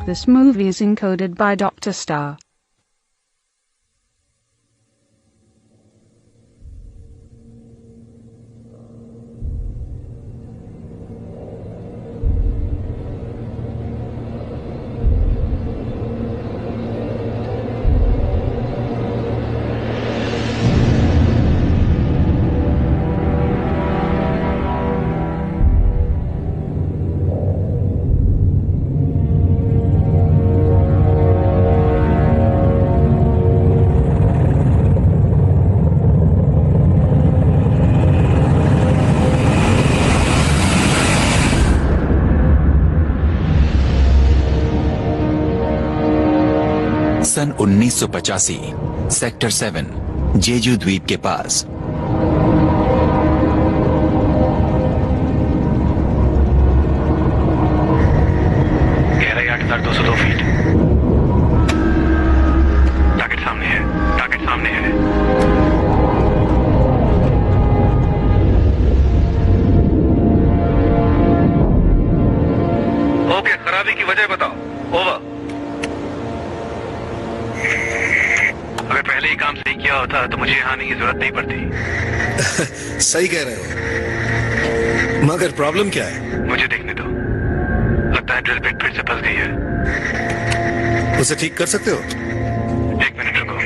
This movie is encoded by Dr. Star. सन 1985 sector 7 Jeju द्वीप के पास गहराई 8,202 फीट। टारगेट सामने है, टारगेट सामने है। ओके, खराबी की वजह बताओ। ओवर। अगर पहले ही काम सही किया होता तो मुझे यहाँ आने की जरूरत नहीं पड़ती। सही कह रहे हो, मगर प्रॉब्लम क्या है? मुझे देखने दो। लगता है ड्रिल बिट फिर से फंस गई है। उसे ठीक कर सकते हो? 1 मिनट रुको।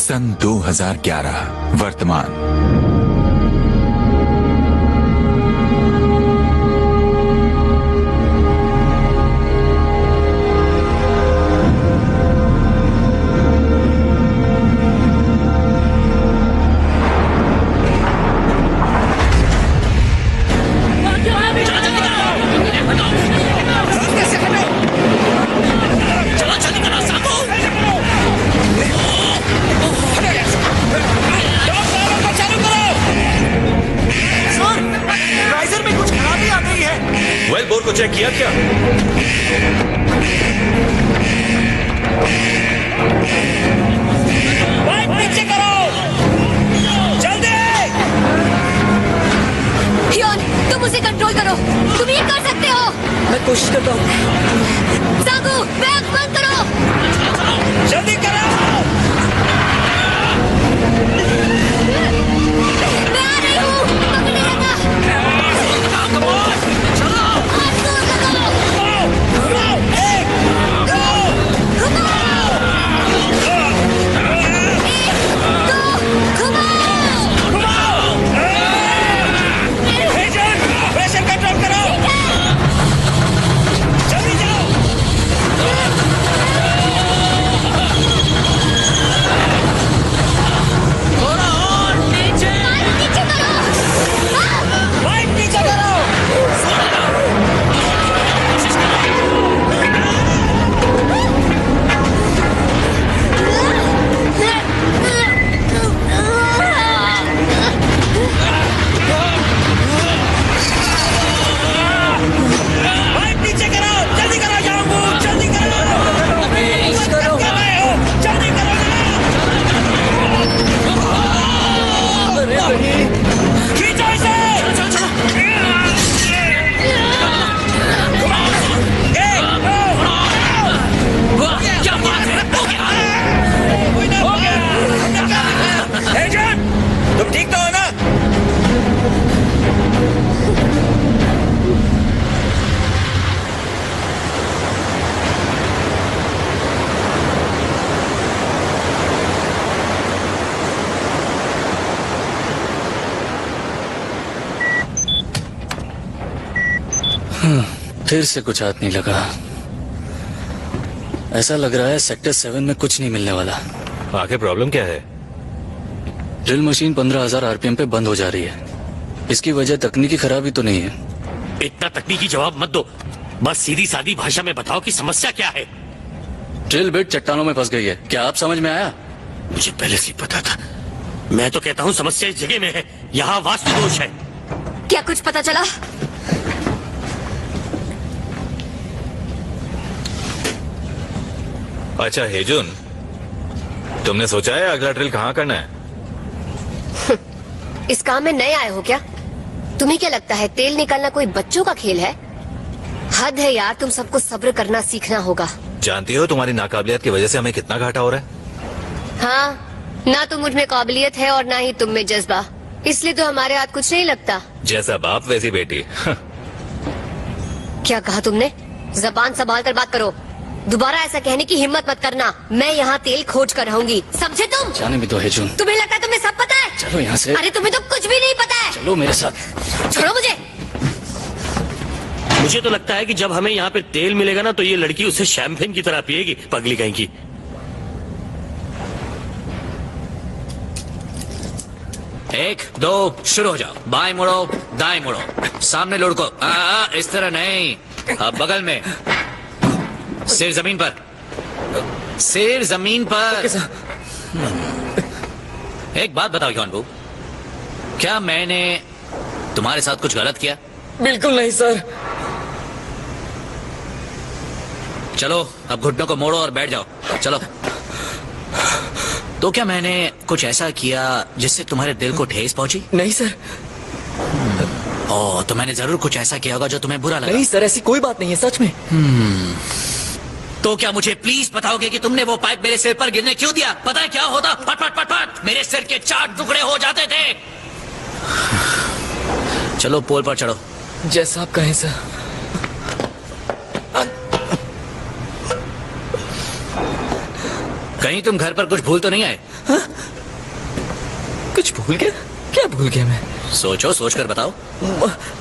सन 2011 वर्तमान। चालू करो। किया क्या? वाइट पीछे करो, जल्दी। हियोन, तुम उसे कंट्रोल करो, तुम ये कर सकते हो। मैं कोशिश करता हूँ। सागू, बैग बंद करो। जल्दी करो। मैं आ रही हूँ, पकड़े रहना। हाथ दूर लगाओ। एक, दो, घुमाओ। एक, दो, घुमाओ। घुमाओ। एजेंट, प्रेशर कंट्रोल करो। जल्दी जाओ। नीचे करो। वाइट नीचे करो। वाइट नीचे करो, जल्दी करो जाऊंगू, जल्दी करो। करो कर रहे हो, जल्दी करो ना। खींचो इसे। एक, दो, क्या बात है? हो गया। हो गया। एजेंट, तुम ठीक तो हो ना? फिर से कुछ हाथ नहीं लगा। ऐसा लग रहा है सेक्टर 7 में कुछ नहीं मिलने वाला। आखिर प्रॉब्लम क्या है? ड्रिल मशीन 15,000 आरपीएम पे बंद हो जा रही है। इसकी वजह तकनीकी खराबी तो नहीं है। इतना तकनीकी जवाब मत दो, बस सीधी सादी भाषा में बताओ कि समस्या क्या है। ड्रिल बिट चट्टानों में फंस गई है। क्या आप समझ में आया? मुझे पहले से ही पता था। मैं तो कहता हूँ समस्या इस जगह में है, यहाँ वास्तु दोष है। क्या कुछ पता चला? अच्छा हेजुन, तुमने सोचा है अगला ड्रिल कहाँ करना है? इस काम में नए आए हो क्या? तुम्हें क्या लगता है तेल निकालना कोई बच्चों का खेल है? हद है यार, तुम सबको सब्र करना सीखना होगा। जानती हो तुम्हारी नाकाबिलियत की वजह से हमें कितना घाटा हो रहा है? हाँ, ना तो मुझ में काबिलियत है और ना ही तुम में जज्बा, इसलिए तो हमारे हाथ कुछ नहीं लगता। जैसा बाप वैसी बेटी। क्या कहा तुमने? जबान संभाल कर बात करो। दोबारा ऐसा कहने की हिम्मत मत करना। मैं यहाँ तेल खोज कर रहूंगी, समझे तुम? जाने भी तो है जून। तुम्हें लगता है तुम्हें सब पता है? चलो यहाँ से। अरे तुम्हें तो कुछ भी नहीं पता है। चलो मेरे साथ। छोड़ो मुझे। मुझे तो लगता है कि जब हमें यहाँ पे तेल मिलेगा ना तो ये लड़की उसे शैंपेन की तरह पिएगी, पगली कहीं की। एक, दो, शुरू हो जाओ। बाएं मुड़ो, दाएं मुड़ो, सामने लुढ़को। इस तरह नहीं, अब बगल में। सिर जमीन पर, सिर जमीन पर। एक बात बताओ योनबू, क्या मैंने तुम्हारे साथ कुछ गलत किया? बिल्कुल नहीं सर। चलो अब घुटनों को मोड़ो और बैठ जाओ। चलो। तो क्या मैंने कुछ ऐसा किया जिससे तुम्हारे दिल को ठेस पहुंची? नहीं सर। ओह, तो मैंने जरूर कुछ ऐसा किया होगा जो तुम्हें बुरा लगा। नहीं सर, ऐसी कोई बात नहीं है, सच में। तो क्या मुझे प्लीज बताओगे कि तुमने वो पाइप मेरे सिर पर गिरने क्यों दिया? पता है क्या होता? पट पट पट पट मेरे सिर के 4 टुकड़े हो जाते थे। चलो पोल पर चढ़ो। जैसा आप कहें सर। कहीं तुम घर पर कुछ भूल तो नहीं आए? हा? कुछ भूल गया? क्या भूल गया मैं? सोचो, सोच कर बताओ।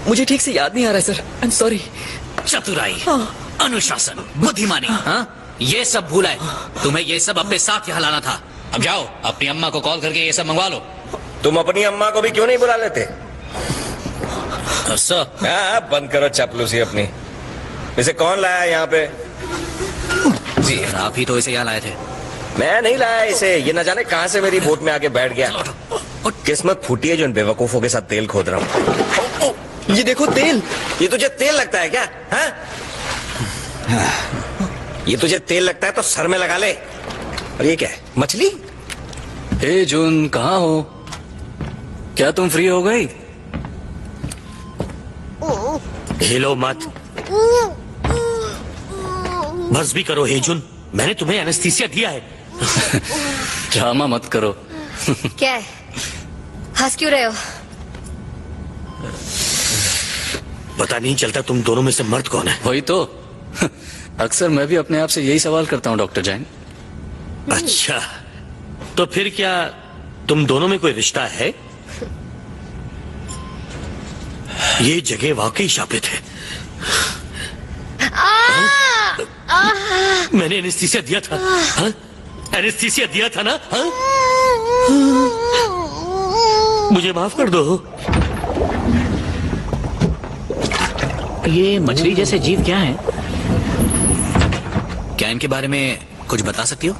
मुझे ठीक से याद नहीं आ रहा है सर, आई एम सॉरी। चतुराई, अनुशासन, बुद्धिमानी, हाँ? ये सब भूला है। तुम्हें ये सब अपने साथ यहाँ लाना था। अब जाओ अपनी अम्मा को कॉल करके ये सब मंगवा लो। तुम अपनी अम्मा को भी क्यों नहीं बुला लेते? बंद करो चापलूसी अपनी। इसे कौन लाया यहाँ पे? जी आप ही तो इसे यहाँ लाए थे। मैं नहीं लाया इसे, ये न जाने कहाँ से मेरी बोट में आके बैठ गया। किस्मत फूटी है जो इन बेवकूफों के साथ तेल खोद रहा हूँ। ये देखो तेल। ये तुझे तेल लगता है क्या? हाँ? ये तुझे तेल लगता है तो सर में लगा ले। और ये क्या है? मछली? हे जून, कहाँ हो? क्या तुम फ्री हो गई? हिलो मत, बस भी करो हेजुन, मैंने तुम्हें एनेस्थीसिया दिया है। ड्रामा मत करो। क्या है? हंस क्यों रहे हो? पता नहीं चलता तुम दोनों में से मर्द कौन है। वही तो। अक्सर मैं भी अपने आप से यही सवाल करता हूँ डॉक्टर जैन। अच्छा, तो फिर क्या तुम दोनों में कोई रिश्ता है? ये जगह वाकई शापित है। मैंने एनेस्थीसिया दिया था। हाँ? एनेस्थीसिया दिया था ना? हाँ? मुझे माफ कर दो। ये मछली जैसे जीव क्या है? क्या इनके बारे में कुछ बता सकती हो?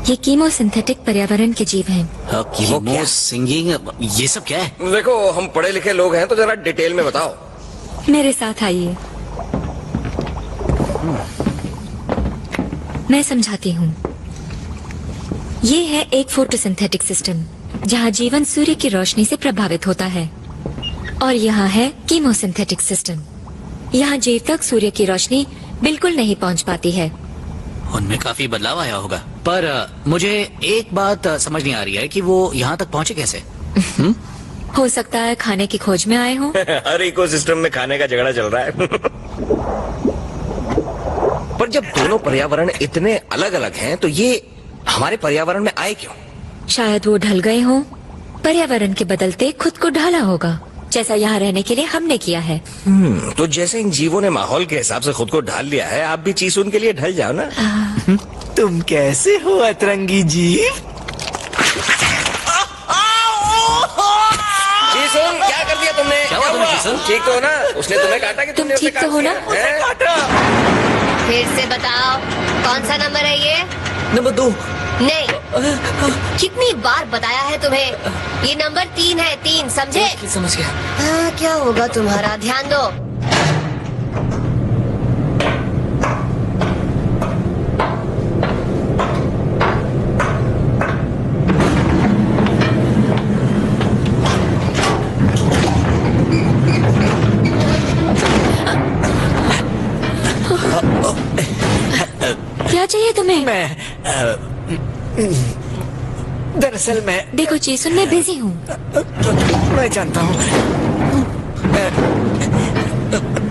ये कीमोसिंथेटिक पर्यावरण के जीव हैं। कीमो सिंगिंग, ये सब क्या है? देखो, हम पढ़े लिखे लोग हैं तो जरा डिटेल में बताओ। मेरे साथ आइए, मैं समझाती हूँ। ये है एक फोटोसिंथेटिक सिस्टम जहाँ जीवन सूर्य की रोशनी से प्रभावित होता है, और यहाँ है कीमोसिंथेटिक सिस्टम। यहाँ जीव तक सूर्य की रोशनी बिल्कुल नहीं पहुँच पाती है। उनमें काफी बदलाव आया होगा, पर मुझे एक बात समझ नहीं आ रही है कि वो यहाँ तक पहुँचे कैसे? हो सकता है खाने की खोज में आए हों। हर इकोसिस्टम में खाने का झगड़ा चल रहा है। पर जब दोनों पर्यावरण इतने अलग अलग हैं तो ये हमारे पर्यावरण में आए क्यों? शायद वो ढल गए हों। पर्यावरण के बदलते खुद को ढाला होगा, जैसा यहाँ रहने के लिए हमने किया है। तो जैसे इन जीवों ने माहौल के हिसाब से खुद को ढाल लिया है, आप भी चीसुन के लिए ढल जाओ ना। तुम कैसे हो अतरंगी जीव? चीसुन, क्या कर दिया तुमने? क्या हुआ तुम्हें चीसुन? ठीक तो हो ना? उसने तुम्हें काटा कि तुमने ठीक तो हो ना? फिर से बताओ, कौन सा नंबर है ये? नंबर 2। नहीं, कितनी बार बताया है तुम्हें? ये नंबर 3 है, 3, समझे? समझ गया। हाँ, क्या होगा तुम्हारा? ध्यान दो। क्या चाहिए तुम्हें? दरअसल मैं देखो चीसुन, मैं बिजी हूँ। मैं जानता हूँ।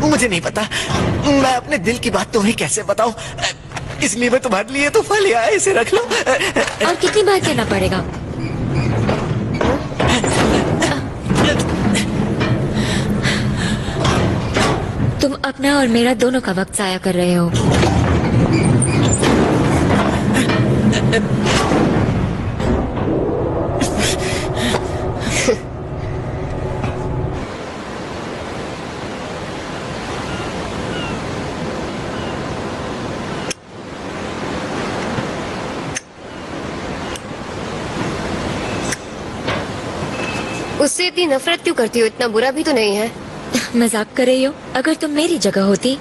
मुझे नहीं पता मैं अपने दिल की बात तुम्हें कैसे बताऊं, इसलिए मैं तुम्हारे लिए तो फल लिया है, इसे रख लो। और कितनी बार कहना पड़ेगा? तुम अपना और मेरा दोनों का वक्त जाया कर रहे हो। उससे इतनी नफरत क्यों करती हो? इतना बुरा भी तो नहीं है। मजाक कर रही हो? अगर तुम मेरी जगह होती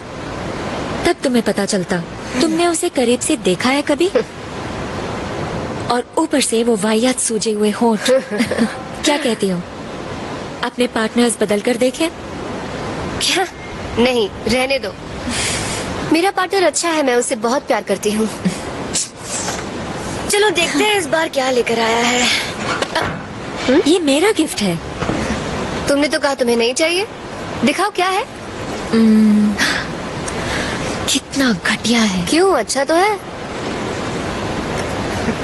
तब तुम्हें पता चलता। तुमने उसे करीब से देखा है कभी? और ऊपर से वो वाहियात सूजे हुए होंठ। क्या कहती हो? अपने पार्टनर्स बदल कर देखे? क्या? नहीं, रहने दो। मेरा पार्टनर अच्छा है, मैं उससे बहुत प्यार करती हूँ। चलो देखते हैं इस बार क्या लेकर आया है। ये मेरा गिफ्ट है। तुमने तो कहा तुम्हें नहीं चाहिए। दिखाओ क्या है। कितना घटिया है। क्यों, अच्छा तो है।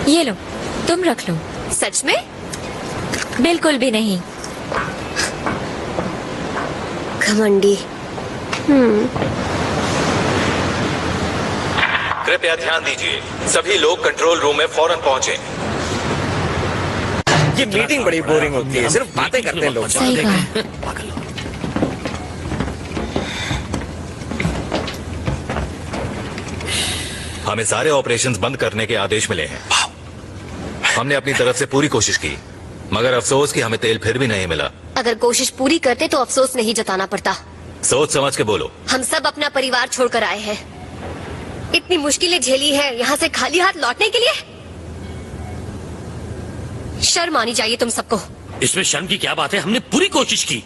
ये लो, तुम रख लो। सच में? बिल्कुल भी नहीं। घमंडी। कृपया ध्यान दीजिए, सभी लोग कंट्रोल रूम में फौरन पहुंचे। ये मीटिंग बड़ी बोरिंग होती है, सिर्फ बातें करते हैं लोग। सही कहा। हमें सारे ऑपरेशंस बंद करने के आदेश मिले हैं। हमने अपनी तरफ से पूरी कोशिश की, मगर अफसोस कि हमें तेल फिर भी नहीं मिला। अगर कोशिश पूरी करते तो अफसोस नहीं जताना पड़ता। सोच समझ के बोलो। हम सब अपना परिवार छोड़कर आए हैं, इतनी मुश्किलें झेली है, यहाँ से खाली हाथ लौटने के लिए? शर्म आनी चाहिए तुम सबको। इसमें शर्म की क्या बात है? हमने पूरी कोशिश की,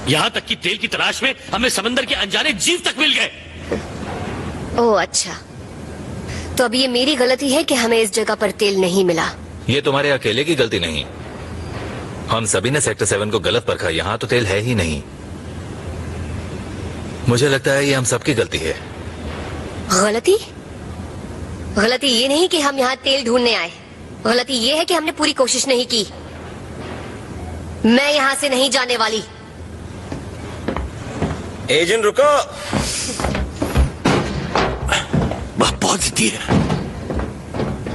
यहाँ तक कि तेल की तलाश में हमें समंदर के अनजाने जीव तक मिल गए। ओह अच्छा, तो अब ये मेरी गलती है कि हमें इस जगह पर तेल नहीं मिला। ये तुम्हारे अकेले की गलती नहीं, हम सभी ने सेक्टर 7 को गलत परखा। यहाँ तो तेल है ही नहीं। मुझे लगता है ये हम सबकी गलती है। गलती? गलती ये नहीं कि हम यहाँ तेल ढूंढने आए, गलती ये है कि हमने पूरी कोशिश नहीं की। मैं यहाँ से नहीं जाने वाली। एजेंट रुको। बहुत जिद्दी है,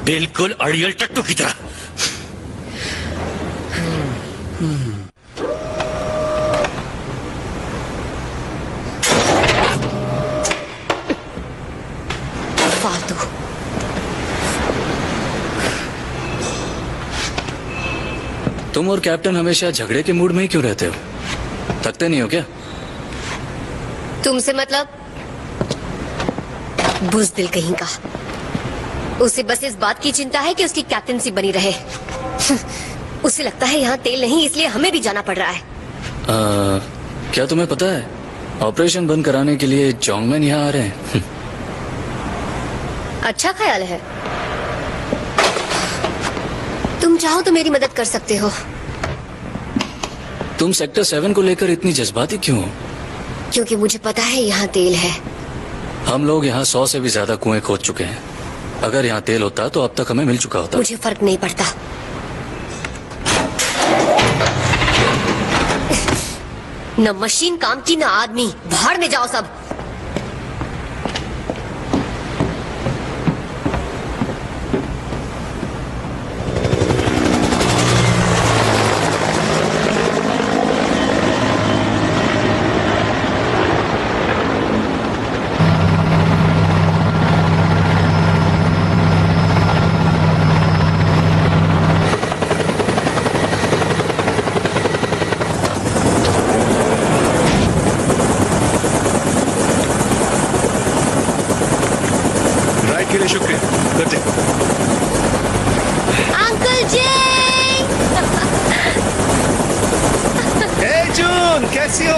बिल्कुल अड़ियल टट्टू की तरह। फालतू। तुम और कैप्टन हमेशा झगड़े के मूड में ही क्यों रहते हो? थकते नहीं हो क्या? तुमसे मतलब? बुज़दिल कहीं का। उसे बस इस बात की चिंता है कि उसकी कैप्टनसी बनी रहे। उसे लगता है यहाँ तेल नहीं, इसलिए हमें भी जाना पड़ रहा है। क्या तुम्हें पता है, ऑपरेशन बंद कराने के लिए जोंगमैन यहाँ आ रहे हैं। अच्छा ख्याल है। तुम चाहो तो मेरी मदद कर सकते हो। तुम सेक्टर 7 को लेकर इतनी जज्बाती क्यों हो? क्योंकि मुझे पता है यहाँ तेल है। हम लोग यहाँ 100 से भी ज्यादा कुएं खोद चुके हैं। अगर यहाँ तेल होता तो अब तक हमें मिल चुका होता। मुझे फर्क नहीं पड़ता। न मशीन काम की, न आदमी। भाड़ में जाओ सब। कैसी हो?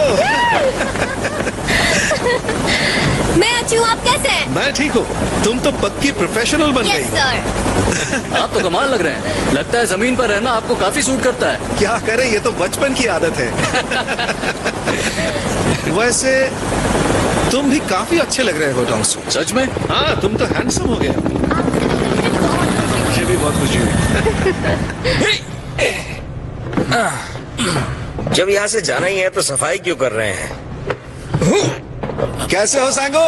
मैं अच्छी हूँ, आप कैसे हैं? मैं ठीक हूँ। तुम तो पक्की प्रोफेशनल बन गई। सर। आप तो कमाल लग रहे हैं। लगता है जमीन पर रहना आपको काफी सूट करता है। क्या करें, ये तो बचपन की आदत है। वैसे तुम भी काफी अच्छे लग रहे हो टॉन्सू। सच में? हाँ, तुम तो हैंडसम हो गया। मुझे भी बहुत खुशी हुई। जब यहाँ से जाना ही है तो सफाई क्यों कर रहे हैं? कैसे हो सांगो?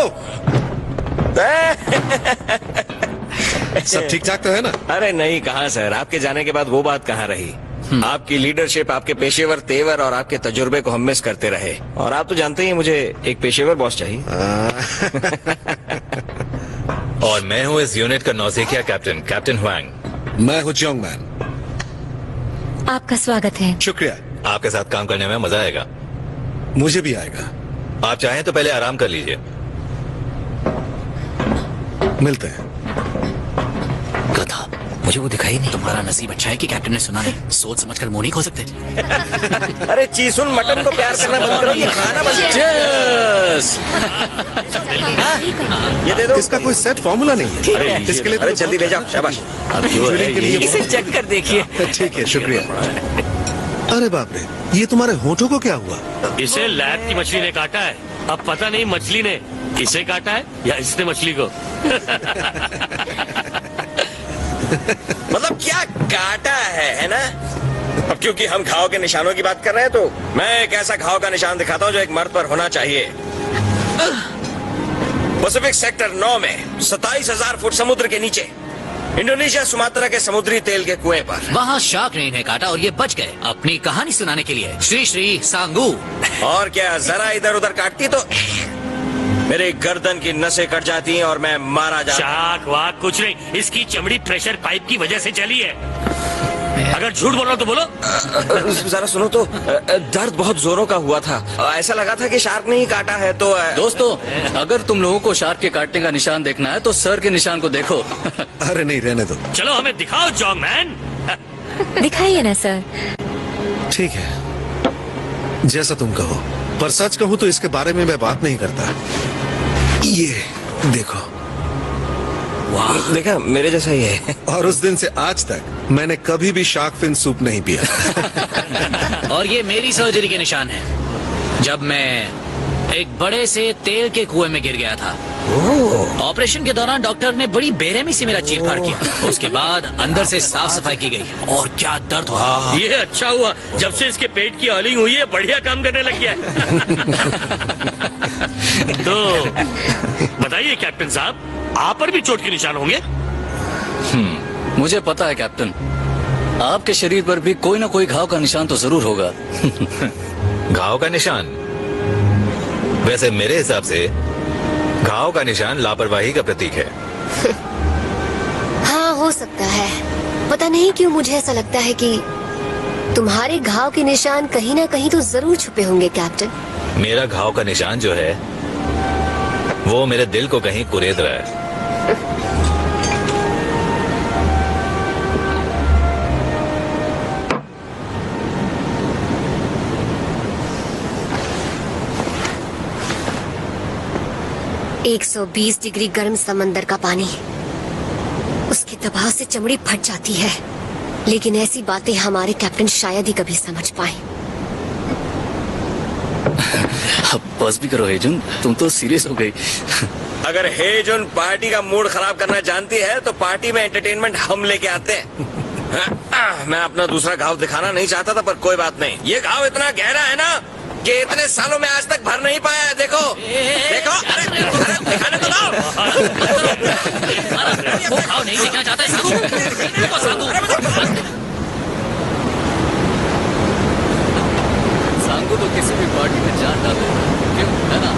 सब ठीक ठाक तो है ना? अरे नहीं, कहाँ सर, आपके जाने के बाद वो बात कहाँ रही। आपकी लीडरशिप, आपके पेशेवर तेवर और आपके तजुर्बे को हम मिस करते रहे। और आप तो जानते ही हैं मुझे एक पेशेवर बॉस चाहिए। और मैं हूँ इस यूनिट का नौसिखिया कैप्टन, कैप्टन हुआंग। मैं हूँ जोंगमैन। आपका स्वागत है। शुक्रिया। आपके साथ काम करने में मजा आएगा। मुझे भी आएगा। आप चाहें तो पहले आराम कर लीजिए। मिलते हैं। गधा, मुझे वो दिखाई नहीं। तुम्हारा नसीब अच्छा है कि कैप्टन ने सुना नहीं। सोच समझकर मुंह नहीं खो सकते। अरे चीसुन, मटन को प्यार करना बंद करो, ये खाना बंद करो। ये दे दो। इसका कोई सेट फॉर्मूला नहीं है। इसके लिए अरे जल्दी ले जाओ, शाबाश। इसे चेक कर देखिए। ठीक है, शुक्रिया। अरे बाप रे, ये तुम्हारे होठों को क्या हुआ? इसे लैब की मछली ने काटा है। अब पता नहीं मछली ने इसे काटा है या इसने मछली को। मतलब क्या काटा है ना? अब क्योंकि हम घाव के निशानों की बात कर रहे हैं तो मैं एक ऐसा घाव का निशान दिखाता हूँ जो एक मर्द पर होना चाहिए। पैसिफिक सेक्टर 9 में 27,000 फुट समुद्र के नीचे इंडोनेशिया सुमात्रा के समुद्री तेल के कुएं पर। वहाँ शार्क ने इन्हें काटा और ये बच गए अपनी कहानी सुनाने के लिए। श्री श्री सांगू। और क्या, जरा इधर उधर काटती तो मेरे गर्दन की नसें कट जाती हैं और मैं मारा जाता। शाक वाक कुछ नहीं, इसकी चमड़ी प्रेशर पाइप की वजह से चली है। अगर झूठ बोल रहा हो तो बोलो। जरा सुनो तो, दर्द बहुत जोरों का हुआ था। ऐसा लगा था कि शार्क ने ही काटा है। तो दोस्तों, अगर तुम लोगों को शार्क के काटने का निशान देखना है तो सर के निशान को देखो। अरे नहीं, रहने दो। चलो हमें दिखाओ जॉग मैन। दिखाइए ना सर। ठीक है, जैसा तुम कहो, पर सच कहूं तो इसके बारे में मैं बात नहीं करता। ये देखो। वाह, देखा, मेरे जैसा ही है। और उस दिन से आज तक मैंने कभी भी शार्क फिन सूप नहीं पिया। और ये मेरी सर्जरी के निशान है, जब मैं एक बड़े से तेल के कुएं में गिर गया था। ऑपरेशन के दौरान डॉक्टर ने बड़ी बेरहमी से मेरा चीर-फाड़ किया। उसके बाद अंदर से साफ सफाई की गई और क्या दर्द हुआ। ये अच्छा हुआ, जब से इसके पेट की ऑयलिंग हुई है बढ़िया काम करने लग गया है। तो बताइए कैप्टन साहब, आप पर भी चोट के निशान होंगे? मुझे पता है कैप्टन, आपके शरीर पर भी कोई ना कोई घाव का निशान तो जरूर होगा। घाव का निशान? वैसे मेरे हिसाब से घाव का निशान लापरवाही का प्रतीक है। हाँ, हो सकता है। पता नहीं क्यों मुझे ऐसा लगता है कि तुम्हारे घाव के निशान कहीं ना कहीं तो जरूर छुपे होंगे कैप्टन। मेरा घाव का निशान जो है वो मेरे दिल को कहीं कुरेद रहा है। एक 120 डिग्री गर्म समंदर का पानी, उसके दबाव से चमड़ी फट जाती है। लेकिन ऐसी बातें हमारे कैप्टन शायद ही कभी समझ पाए। अब बस भी करो हेजुन, तुम तो सीरियस हो गई। अगर हेजुन पार्टी का मूड खराब करना जानती है तो पार्टी में एंटरटेनमेंट हम लेके आते हैं। मैं अपना दूसरा घाव दिखाना नहीं चाहता था, पर कोई बात नहीं। ये घाव इतना गहरा है ना कि इतने सालों में आज तक भर नहीं पाया है। देखो देखो, अरे दिखाने तो दो। वो घाव नहीं दिखना चाहता है सांगू तो किसी भी पार्टी में जान डाले, क्यों है ना?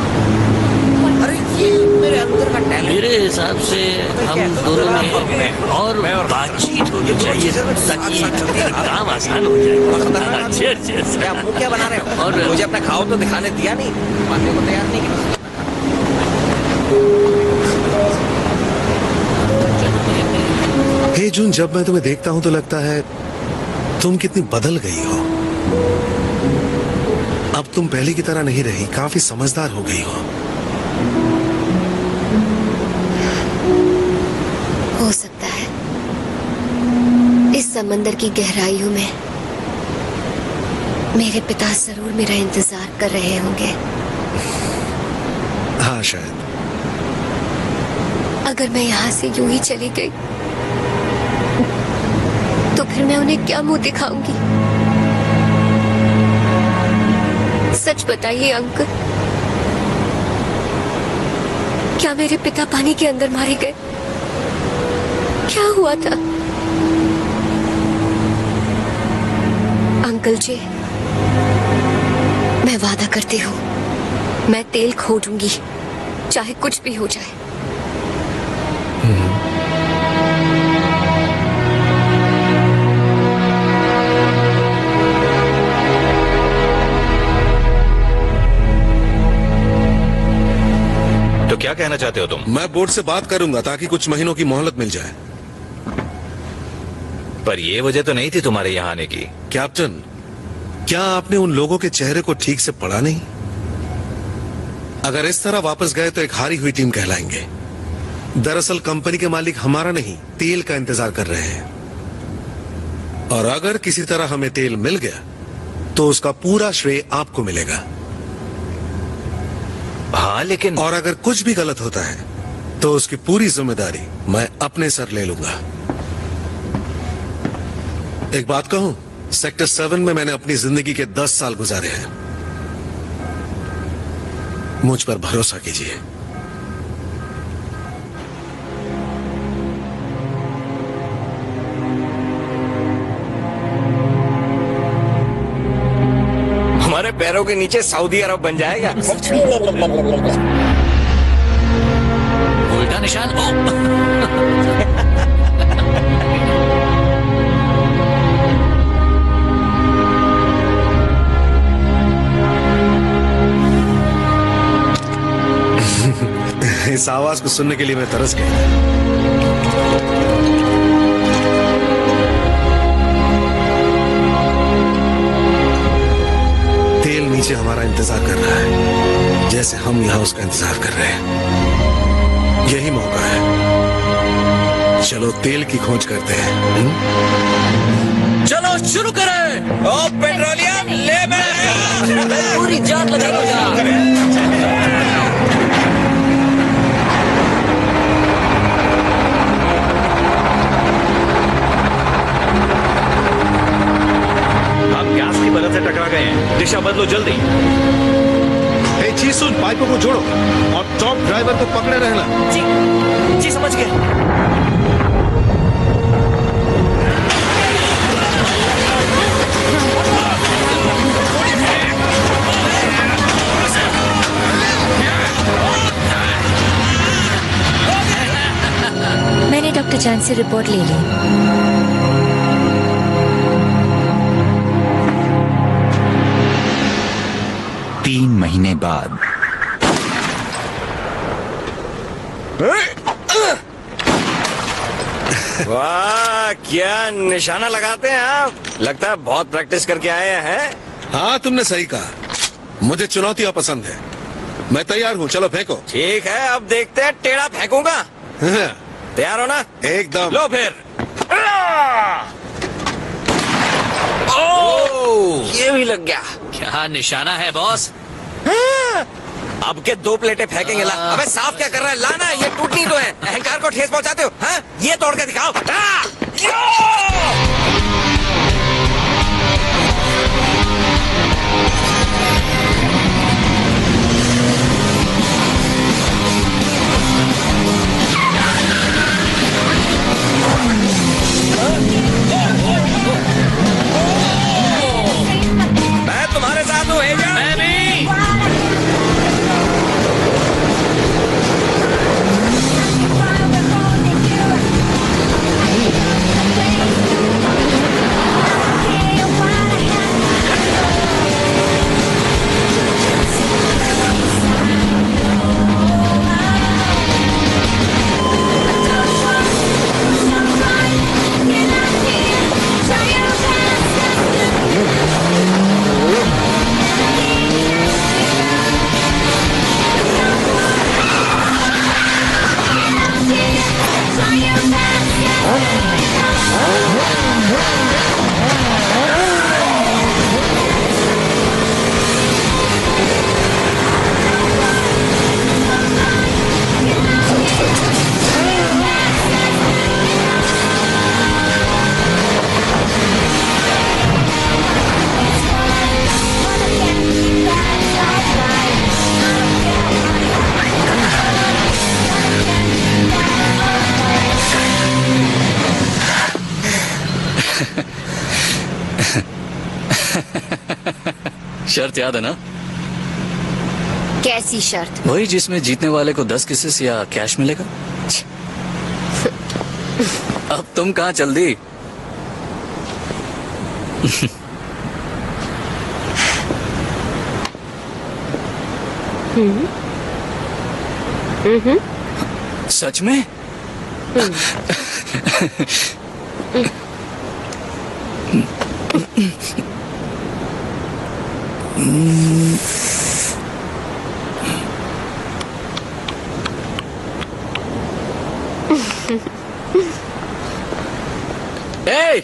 अरे ये मेरे अंदर का टैलेंट। मेरे हिसाब से हम दोनों में और बातचीत होनी चाहिए ताकि काम आसान हो जाए। अच्छे क्या मुंह क्या बना रहे हो? और मुझे अपना घाव तो दिखाने दिया नहीं, मानने को तैयार नहीं किया। हे जून, जब मैं तुम्हें देखता हूं तो लगता है तुम कितनी बदल गई हो। अब तुम पहले की तरह नहीं रही, काफी समझदार हो गई हो। हो सकता है इस समंदर की गहराइयों में मेरे पिता जरूर मेरा इंतजार कर रहे होंगे। हाँ, शायद। अगर मैं यहाँ से यूं ही चली गई तो फिर मैं उन्हें क्या मुंह दिखाऊंगी? सच बताइए अंकल, क्या मेरे पिता पानी के अंदर मारे गए? क्या हुआ था? अंकल जी, मैं वादा करती हूँ, मैं तेल खो दूंगी, चाहे कुछ भी हो जाए। तो क्या कहना चाहते हो तुम? मैं बोर्ड से बात करूंगा ताकि कुछ महीनों की मोहलत मिल जाए। पर ये वजह तो नहीं थी तुम्हारे यहाँ आने की। कैप्टन, क्या आपने उन लोगों के चेहरे को ठीक से पढ़ा नहीं? अगर इस तरह वापस गए तो एक हारी हुई टीम कहलाएंगे। दरअसल कंपनी के मालिक हमारा नहीं, तेल का इंतजार कर रहे हैं। और अगर किसी तरह हमें तेल मिल गया तो उसका पूरा श्रेय आपको मिलेगा। हाँ, लेकिन और अगर कुछ भी गलत होता है तो उसकी पूरी जिम्मेदारी मैं अपने सर ले लूंगा। एक बात कहूं, सेक्टर 7 में मैंने अपनी जिंदगी के 10 साल गुजारे हैं। मुझ पर भरोसा कीजिए। हमारे पैरों के नीचे सऊदी अरब बन जाएगा। उल्टा निशान। आवाज को सुनने के लिए मैं तरस गया। तेल नीचे हमारा इंतजार कर रहा है, जैसे हम यहां उसका इंतजार कर रहे हैं। यही मौका है, चलो तेल की खोज करते हैं। चलो शुरू करें। ओ पेट्रोलियम ले मैं पूरी जान लगा। हम गैस की मदद से टकरा गए हैं, दिशा बदलो जल्दी। जी सुन, पाइपों को जोड़ो और टॉप ड्राइवर को पकड़े रहना। जी समझ गए। मैंने डॉक्टर जान से रिपोर्ट ले ली। 3 महीने बाद। वाह, क्या निशाना लगाते हैं आप। लगता है बहुत प्रैक्टिस करके आए हैं। हाँ, तुमने सही कहा। मुझे चुनौतियां पसंद है। मैं तैयार हूँ, चलो फेंको। ठीक है, अब देखते हैं टेढ़ा फेंकूंगा। तैयार हो ना? एकदम। लो फिर। ओह, ये भी लग गया। क्या निशाना है बॉस? अब के 2 प्लेटें फेंकेंगे। ला, अबे साफ क्या कर रहा है? लाना, ये टूटनी तो है। अहंकार को ठेस पहुंचाते हो। हाँ? ये तोड़ के दिखाओ। मैं तुम्हारे साथ हूँ। मैं भी। शर्त याद है ना? कैसी शर्त? वही जिसमें जीतने वाले को 10 किसेस या कैश मिलेगा। अब तुम कहाँ चल दी? सच में? Hey!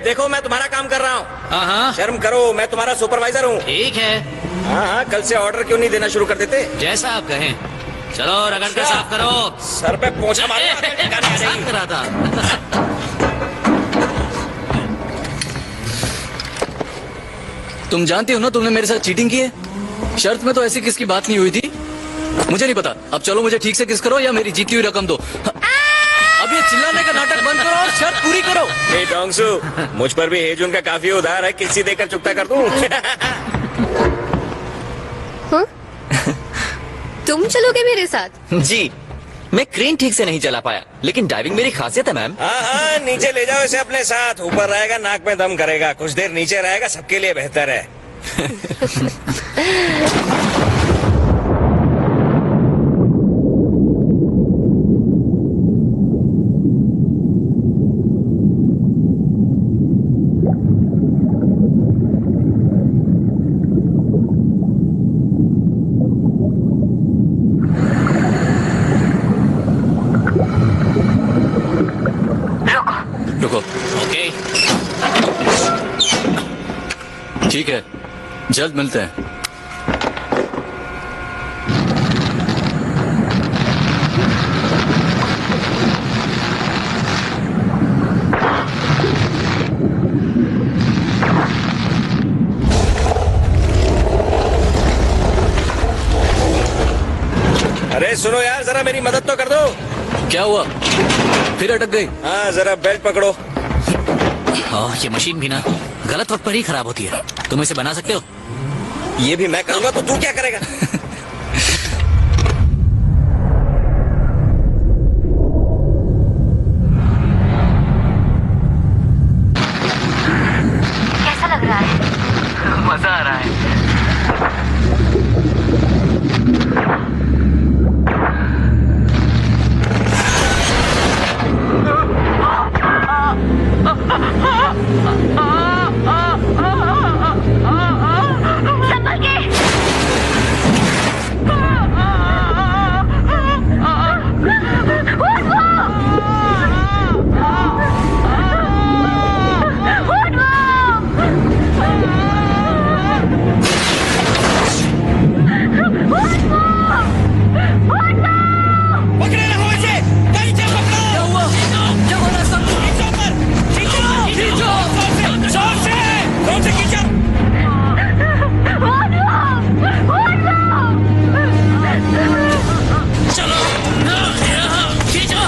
देखो, मैं तुम्हारा काम कर रहा हूँ। हाँ, शर्म करो, मैं तुम्हारा सुपरवाइजर हूँ। ठीक है। हाँ, कल से ऑर्डर क्यों नहीं देना शुरू कर देते? जैसा आप कहें। चलो रगड़ के साफ करो। सर पे पोंछा मारो। साफ करा था। तुम जानती हो ना तुमने मेरे साथ चीटिंग की है। शर्त में तो ऐसी किसकी बात नहीं हुई थी। मुझे नहीं पता। अब चलो मुझे ठीक से किस करो या मेरी जीती हुई रकम दो। चिल्लाने का नाटक बंद करो और शर्त पूरी करो। हे टोंगसू, मुझ पर भी हेजुन का काफी उधार है, किसी देकर चुकता कर दूं। हाँ? तुम चलोगे मेरे साथ? जी, मैं क्रेन ठीक से नहीं चला पाया, लेकिन डाइविंग मेरी खासियत है मैम। हाँ हाँ, नीचे ले जाओ इसे अपने साथ। ऊपर रहेगा नाक में दम करेगा, कुछ देर नीचे रहेगा, सबके लिए बेहतर है। रुको। ओके, ठीक है, जल्द मिलते हैं। अरे सुनो यार, जरा मेरी मदद तो कर दो। क्या हुआ? फिर अटक गई? हाँ, जरा बेल्ट पकड़ो। हाँ, ये मशीन भी ना गलत वक्त पर ही खराब होती है। तुम इसे बना सकते हो? ये भी मैं करूंगा तो तू क्या करेगा? कैसा लग रहा है? मजा आ रहा है। संभल के। पकड़े रहो इसे, कहीं से पकड़ो। क्या हुआ? क्या हो रहा है सब? खींचो पर, खींचो, जोर से, जोर से खींचो। चलो, खींचो।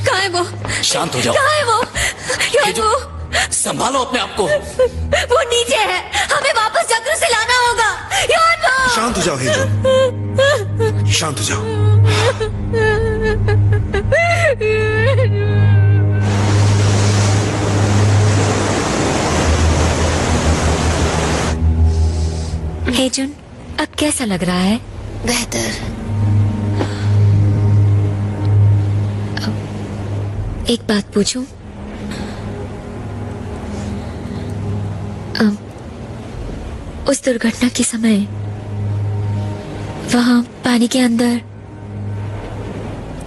कहाँ है वो? शांत हो जाओ। कहाँ है वो? संभालो अपने आप को। वो नीचे है, हमें वापस चक्र से लाना होगा। शांत हो जाओ हेजो, शांत हो जाओ। हेजुन, अब कैसा लग रहा है? बेहतर। एक बात पूछूं? उस दुर्घटना के समय वहां पानी के अंदर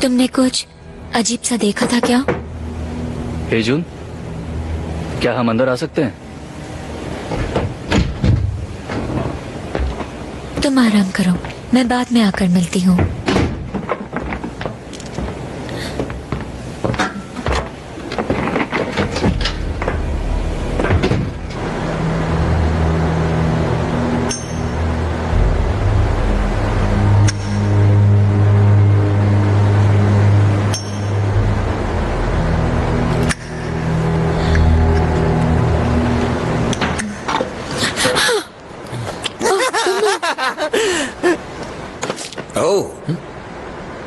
तुमने कुछ अजीब सा देखा था क्या? हेजुन, क्या हम अंदर आ सकते हैं? तुम आराम करो, मैं बाद में आकर मिलती हूँ।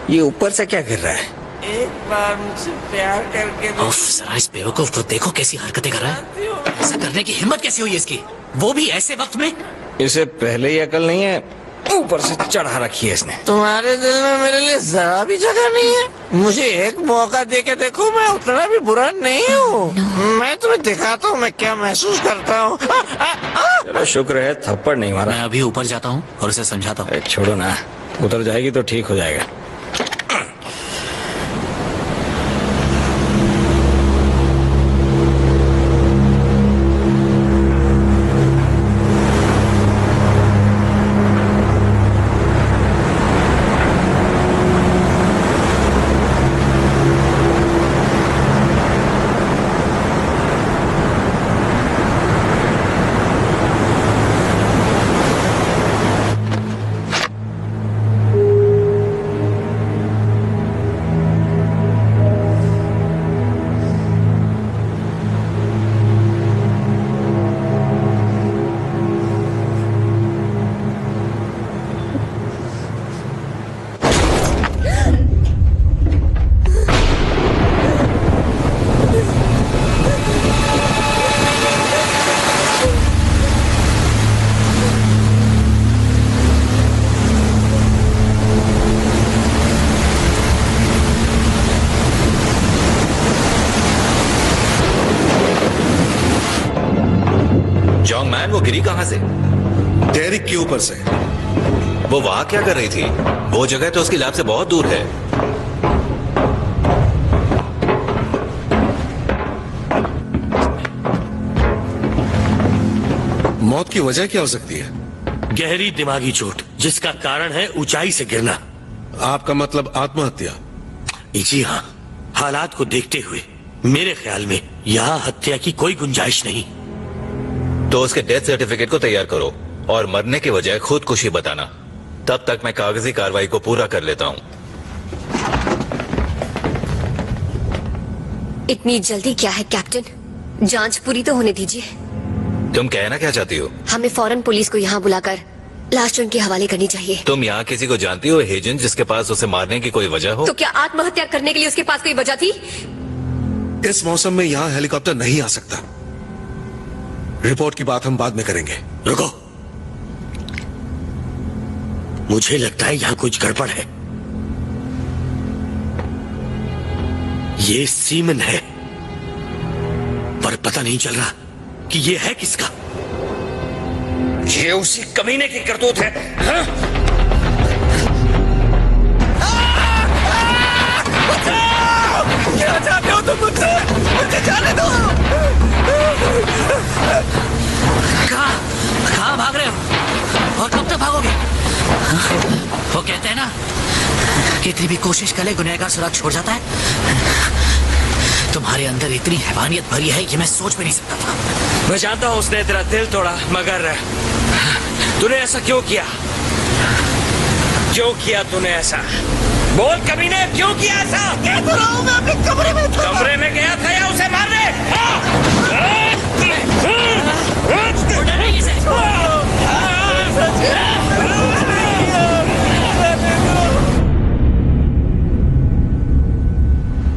ये ऊपर से क्या गिर रहा है? एक बार मुझसे प्यार करके उफ, जरा इस बेवकूफ को देखो कैसी हरकतें कर रहा है। ऐसा करने की हिम्मत कैसी हुई इसकी, वो भी ऐसे वक्त में। इसे पहले ही अकल नहीं है, ऊपर से चढ़ा रखी है इसने। तुम्हारे दिल में मेरे लिए जरा भी जगह नहीं है? मुझे एक मौका दे के देखो, मैं उतना भी बुरा नहीं हूँ। मैं तुम्हें दिखाता हूँ मैं क्या महसूस करता हूँ। चलो शुक्र है थप्पड़ नहीं मारा। मैं अभी ऊपर जाता हूँ और उसे समझाता हूँ। छोड़ो ना, उतर जाएगी तो ठीक हो जाएगा। जॉन्ग मैन, वो गिरी कहां से? डेरिक के ऊपर से। वो वहां क्या कर रही थी? वो जगह तो उसकी लैब से बहुत दूर है। मौत की वजह क्या हो सकती है? गहरी दिमागी चोट, जिसका कारण है ऊंचाई से गिरना। आपका मतलब आत्महत्या? जी हाँ, हालात को देखते हुए मेरे ख्याल में यहाँ हत्या की कोई गुंजाइश नहीं। तो उसके डेथ सर्टिफिकेट को तैयार करो और मरने की वजह खुदकुशी बताना। तब तक मैं कागजी कार्रवाई को पूरा कर लेता हूँ। इतनी जल्दी क्या है कैप्टन? जांच पूरी तो होने दीजिए। तुम कहना क्या चाहती हो? हमें फौरन पुलिस को यहाँ बुलाकर लाश उनके हवाले करनी चाहिए। तुम यहाँ किसी को जानती हो हेजन जिसके पास उसे मारने की कोई वजह हो? तो क्या आत्महत्या करने के लिए उसके पास कोई वजह थी? इस मौसम में यहाँ हेलीकॉप्टर नहीं आ सकता। रिपोर्ट की बात हम बाद में करेंगे। रुको, मुझे लगता है यहाँ कुछ गड़बड़ है। ये सीमन है, पर पता नहीं चल रहा कि ये है किसका। ये उसी कमीने की करतूत है। हाँ? क्या चाहते हो तुम मुझसे? मुझे जाने दो। कहाँ भाग रहे हो और कब तक भागोगे? वो कहते हैं ना, कितनी भी कोशिश करे गुनहगार सुराग छोड़ जाता है। तुम्हारे अंदर इतनी हैवानियत भरी है कि मैं सोच भी नहीं सकता था। मैं जानता हूँ उसने तेरा दिल तोड़ा, मगर तूने ऐसा क्यों किया? क्यों किया तूने ऐसा? बोल कमीने, क्यों किया ऐसा? कह तो रहा हूँ मैं अपने कमरे में था। कमरे में गया था या उसे मारने?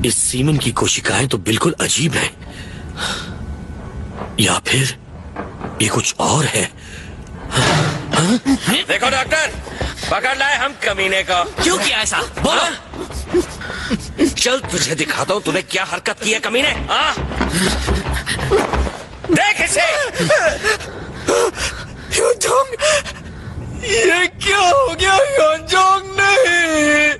इस सीमन की कोशिकाएं तो बिल्कुल अजीब है, या फिर ये कुछ और है। देखो डॉक्टर, पकड़ लाए हम कमीने को। क्यों किया ऐसा? बोलो। चल तुझे दिखाता हूँ तूने क्या हरकत की है कमीने। देख इसे। योंजोंग, ये क्या हो गया? योंजोंग नहीं,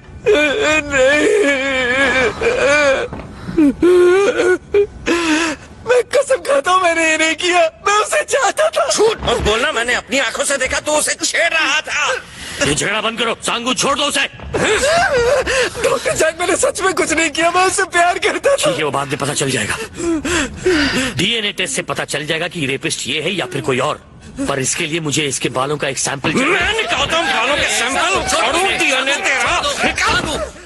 मैं कसम खाता हूँ मैंने ये नहीं किया। मैं उसे चाहता था। झूठ मत बोलना, मैंने अपनी आंखों से देखा तो उसे छेड़ रहा था। ये झगड़ा बंद करो, सांगू छोड़ दो उसे। डॉक्टर जैक, मैंने सच में कुछ नहीं किया, मैं उससे प्यार करता था। ठीक है, वो बाद में पता चल जाएगा। डीएनए टेस्ट से पता चल जाएगा कि रेपिस्ट ये है या फिर कोई और। पर इसके लिए मुझे इसके बालों का एक सैंपल चाहिए। मैं निकालता हूँ बालों के सैंपल। छोड़ू डीएनए तेरा। निकाल।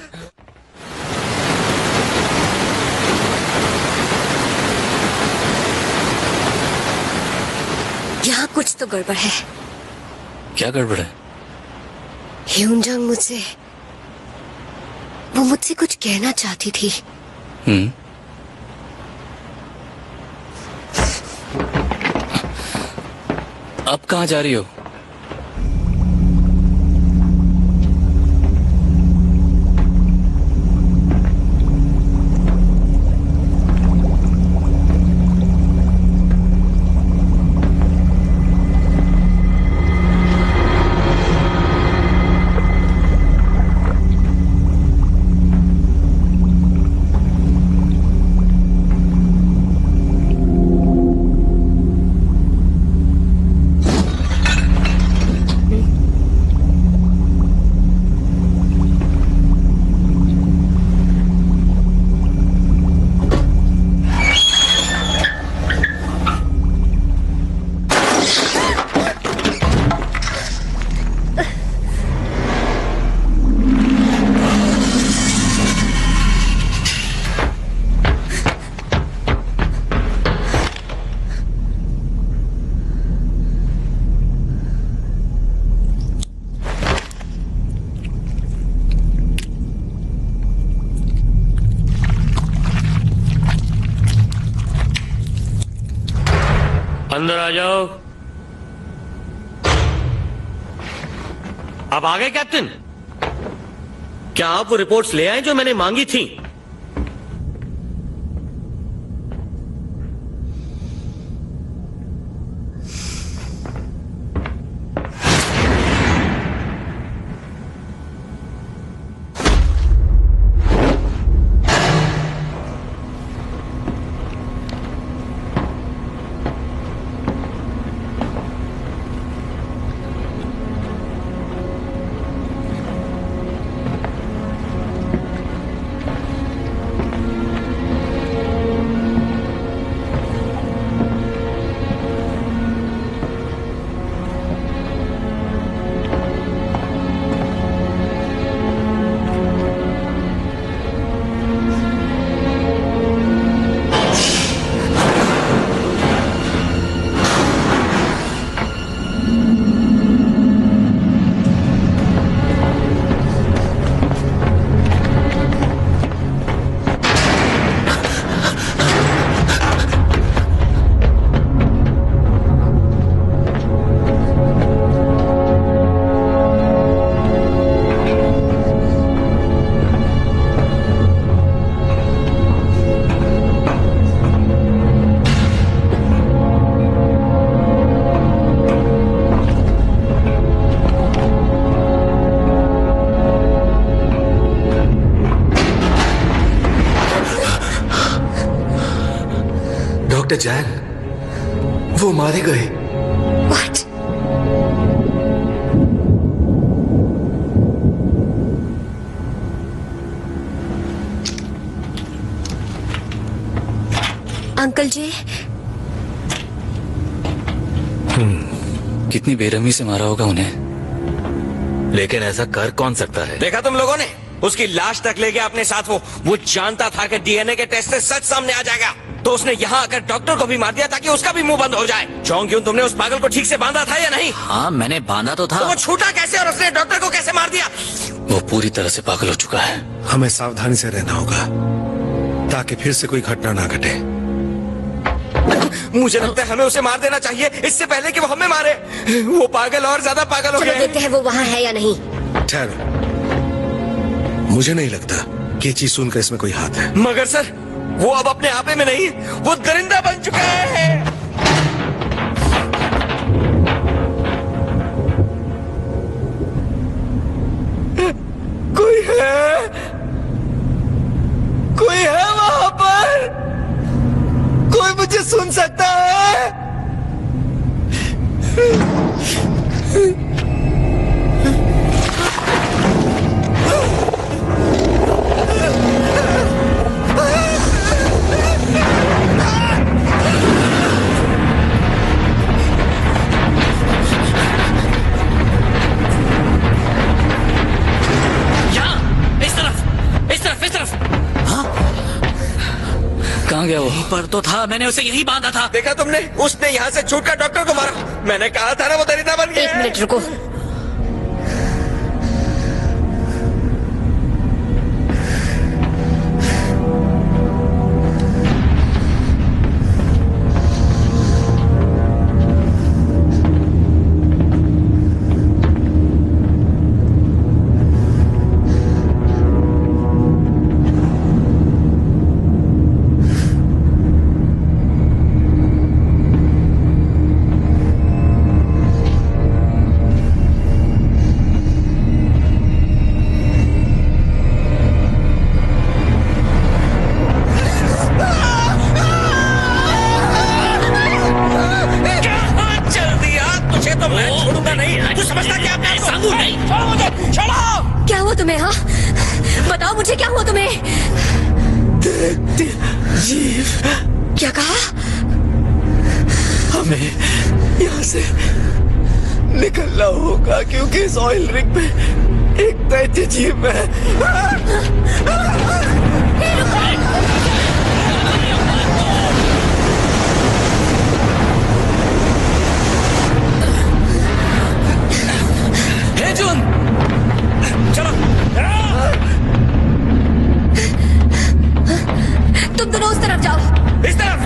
यहाँ कुछ तो गड़बड़ है। क्या गड़बड़ है? ह्यूनजोंग मुझसे वो मुझसे कुछ कहना चाहती थी। अब कहाँ जा रही हो? अंदर आ जाओ। आप आ गए कैप्टन? क्या आप वो रिपोर्ट्स ले आए जो मैंने मांगी थी? डॉक्टर जैन, वो मारे गए। What? अंकल जी, कितनी बेरहमी से मारा होगा उन्हें। लेकिन ऐसा कर कौन सकता है? देखा तुम लोगों ने? उसकी लाश तक ले गया अपने साथ। वो जानता था कि डीएनए के टेस्ट से सच सामने आ जाएगा, तो उसने यहाँ आकर डॉक्टर को भी मार दिया ताकि उसका भी मुंह बंद हो जाए। चौंक क्यों? तुमने उस पागल को ठीक से बांधा था या नहीं? हाँ, मैंने बांधा तो था। तो वो छूटा कैसे और उसने डॉक्टर को कैसे मार दिया? वो पूरी तरह से पागल हो चुका है। हमें सावधानी से रहना होगा ताकि फिर से कोई घटना ना घटे। मुझे लगता है हमें उसे मार देना चाहिए इससे पहले कि वो हमें मारे। वो पागल और ज्यादा पागल हो चलो गया। देखते हैं वो वहाँ है या नहीं। ठहरो, मुझे नहीं लगता कि ये चीज सुनकर इसमें कोई हाथ है। मगर सर, वो अब अपने आपे में नहीं, वो दरिंदा बन चुका है। कोई है? कोई है वहां पर? कोई मुझे सुन सकता है? कहाँ गया वो? यहीं पर तो था, मैंने उसे यहीं बांधा था। देखा तुमने? उसने यहाँ से छूटकर डॉक्टर को मारा। मैंने कहा था ना वो दरिंदा बन गया। एक मिनट रुको। जीव। क्या कहा? हमें यहाँ से निकलना होगा क्योंकि इस ऑयल रिग पे एक दैत्य जीव है। हे जून, चलो। तुम दोनों उस तरफ जाओ। इस तरफ।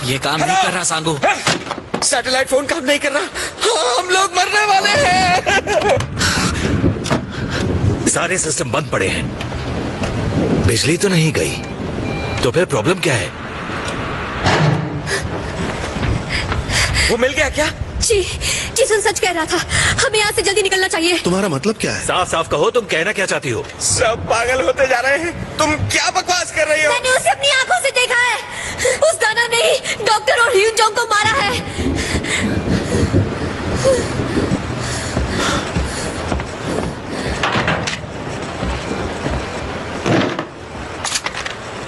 ये काम नहीं कर रहा सांगू। सैटेलाइट फोन काम नहीं कर रहा। हाँ, हम लोग मरने वाले हैं। सारे सिस्टम बंद पड़े हैं। बिजली तो नहीं गई, तो फिर प्रॉब्लम क्या है? वो मिल गया क्या? जी सुन, सच कह रहा था। हमें यहाँ से जल्दी निकलना चाहिए। तुम्हारा मतलब क्या है? साफ साफ कहो, तुम कहना क्या चाहती हो? सब पागल होते जा रहे हैं। तुम क्या बकवास कर रही हो? मैंने उसे अपनी आंखों से देखा है। उस दाना ने ही डॉक्टर और ह्यून जोंग को मारा है।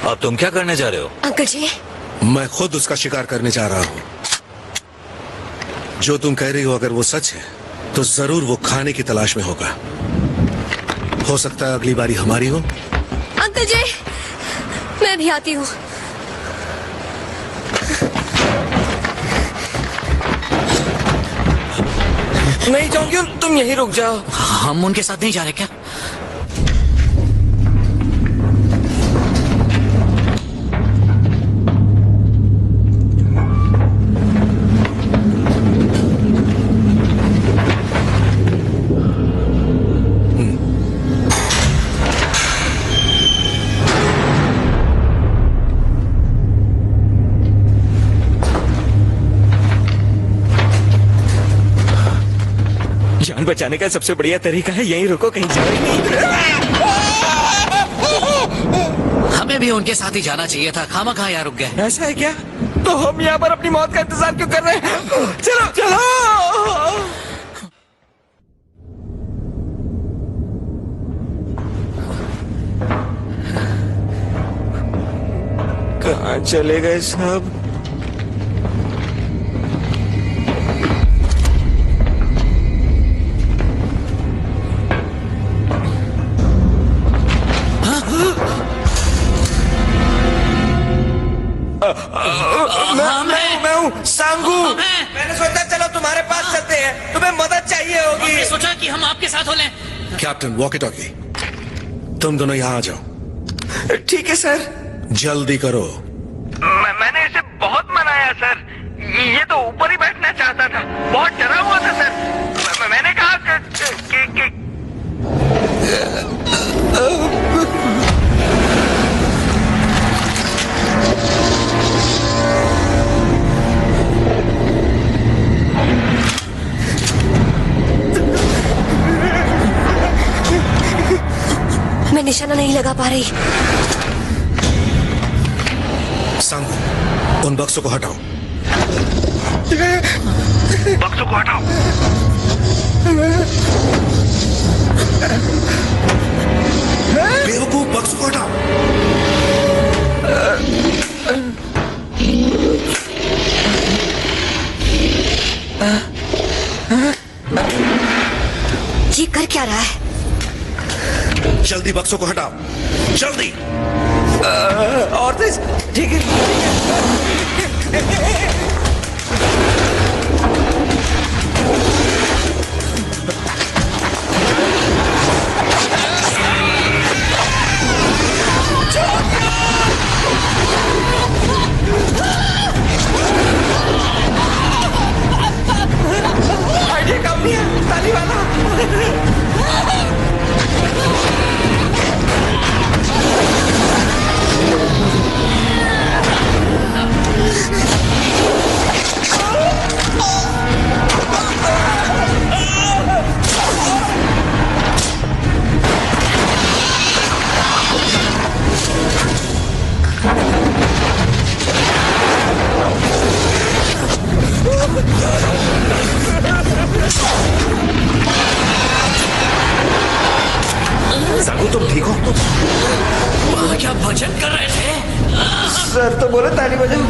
अब तुम क्या करने जा रहे हो? अंकल जी, मैं खुद उसका शिकार करने जा रहा हूँ। जो तुम कह रही हो अगर वो सच है तो जरूर वो खाने की तलाश में होगा। हो सकता है अगली बारी हमारी हो। अंकल जी, मैं भी आती हूँ। नहीं जाऊंगी, तुम यहीं रुक जाओ। हम उनके साथ नहीं जा रहे क्या? जान बचाने का सबसे बढ़िया तरीका है यहीं रुको, कहीं जाओ ही नहीं। हमें भी उनके साथ ही जाना चाहिए था। खामखा यहाँ रुक गए। ऐसा है क्या? तो हम यहाँ पर अपनी मौत का इंतजार क्यों कर रहे हैं? चलो चलो। कहाँ चले गए सब? मैं हूँ सांगू। मैंने सोचा चलो तुम्हारे पास चलते हैं, तुम्हें मदद चाहिए होगी। हमने सोचा कि हम आपके साथ हो लें। कैप्टन वॉकी टॉकी, तुम दोनों यहाँ आ जाओ। ठीक है सर। जल्दी करो। मैंने इसे बहुत मनाया सर। ये तो ऊपर ही बैठना चाहता था। बहुत डरा हुआ था सर। मैंने कहा कि मैं निशाना नहीं लगा पा रही। सांगू, उन बक्सों को हटाओ। बक्सों को हटाओ। बेवकूफ, बक्सों को हटाओ। ये कर क्या रहा है? जल्दी बक्सों को हटाओ, जल्दी। और तेज। ठीक है। आइडिया काम नहीं है, ताली वाला। सागू तुम ठीक हो? वहाँ क्या भजन कर रहे थे? सर तो बोले ताली बजाओ।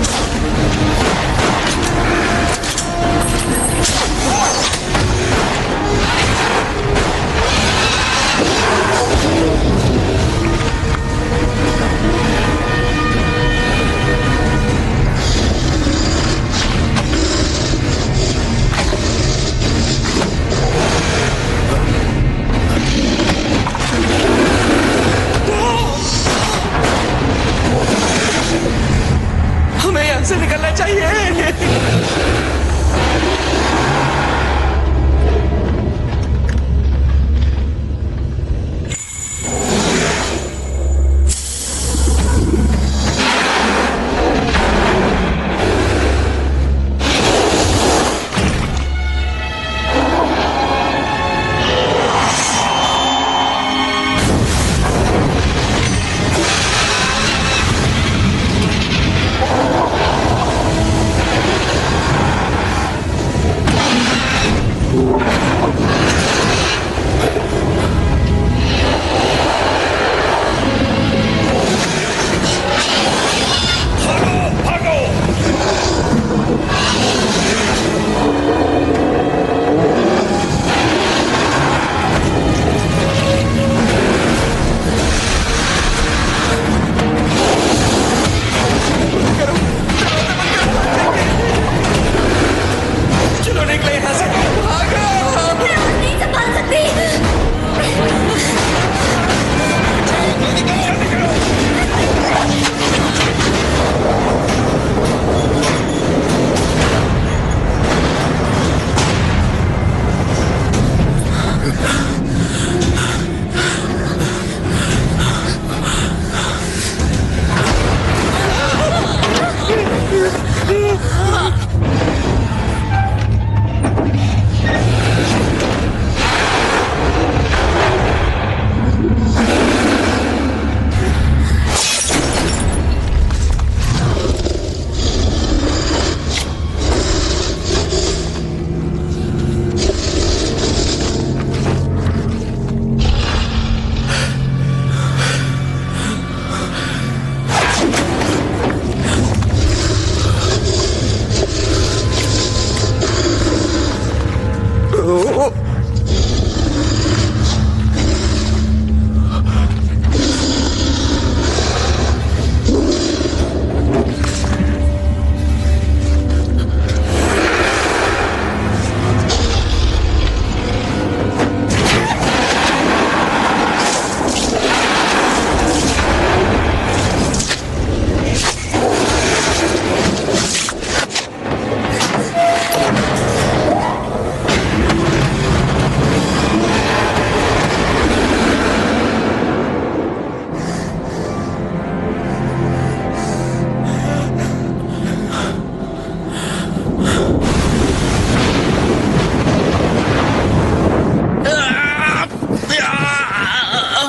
हमें यहाँ से निकलना चाहिए।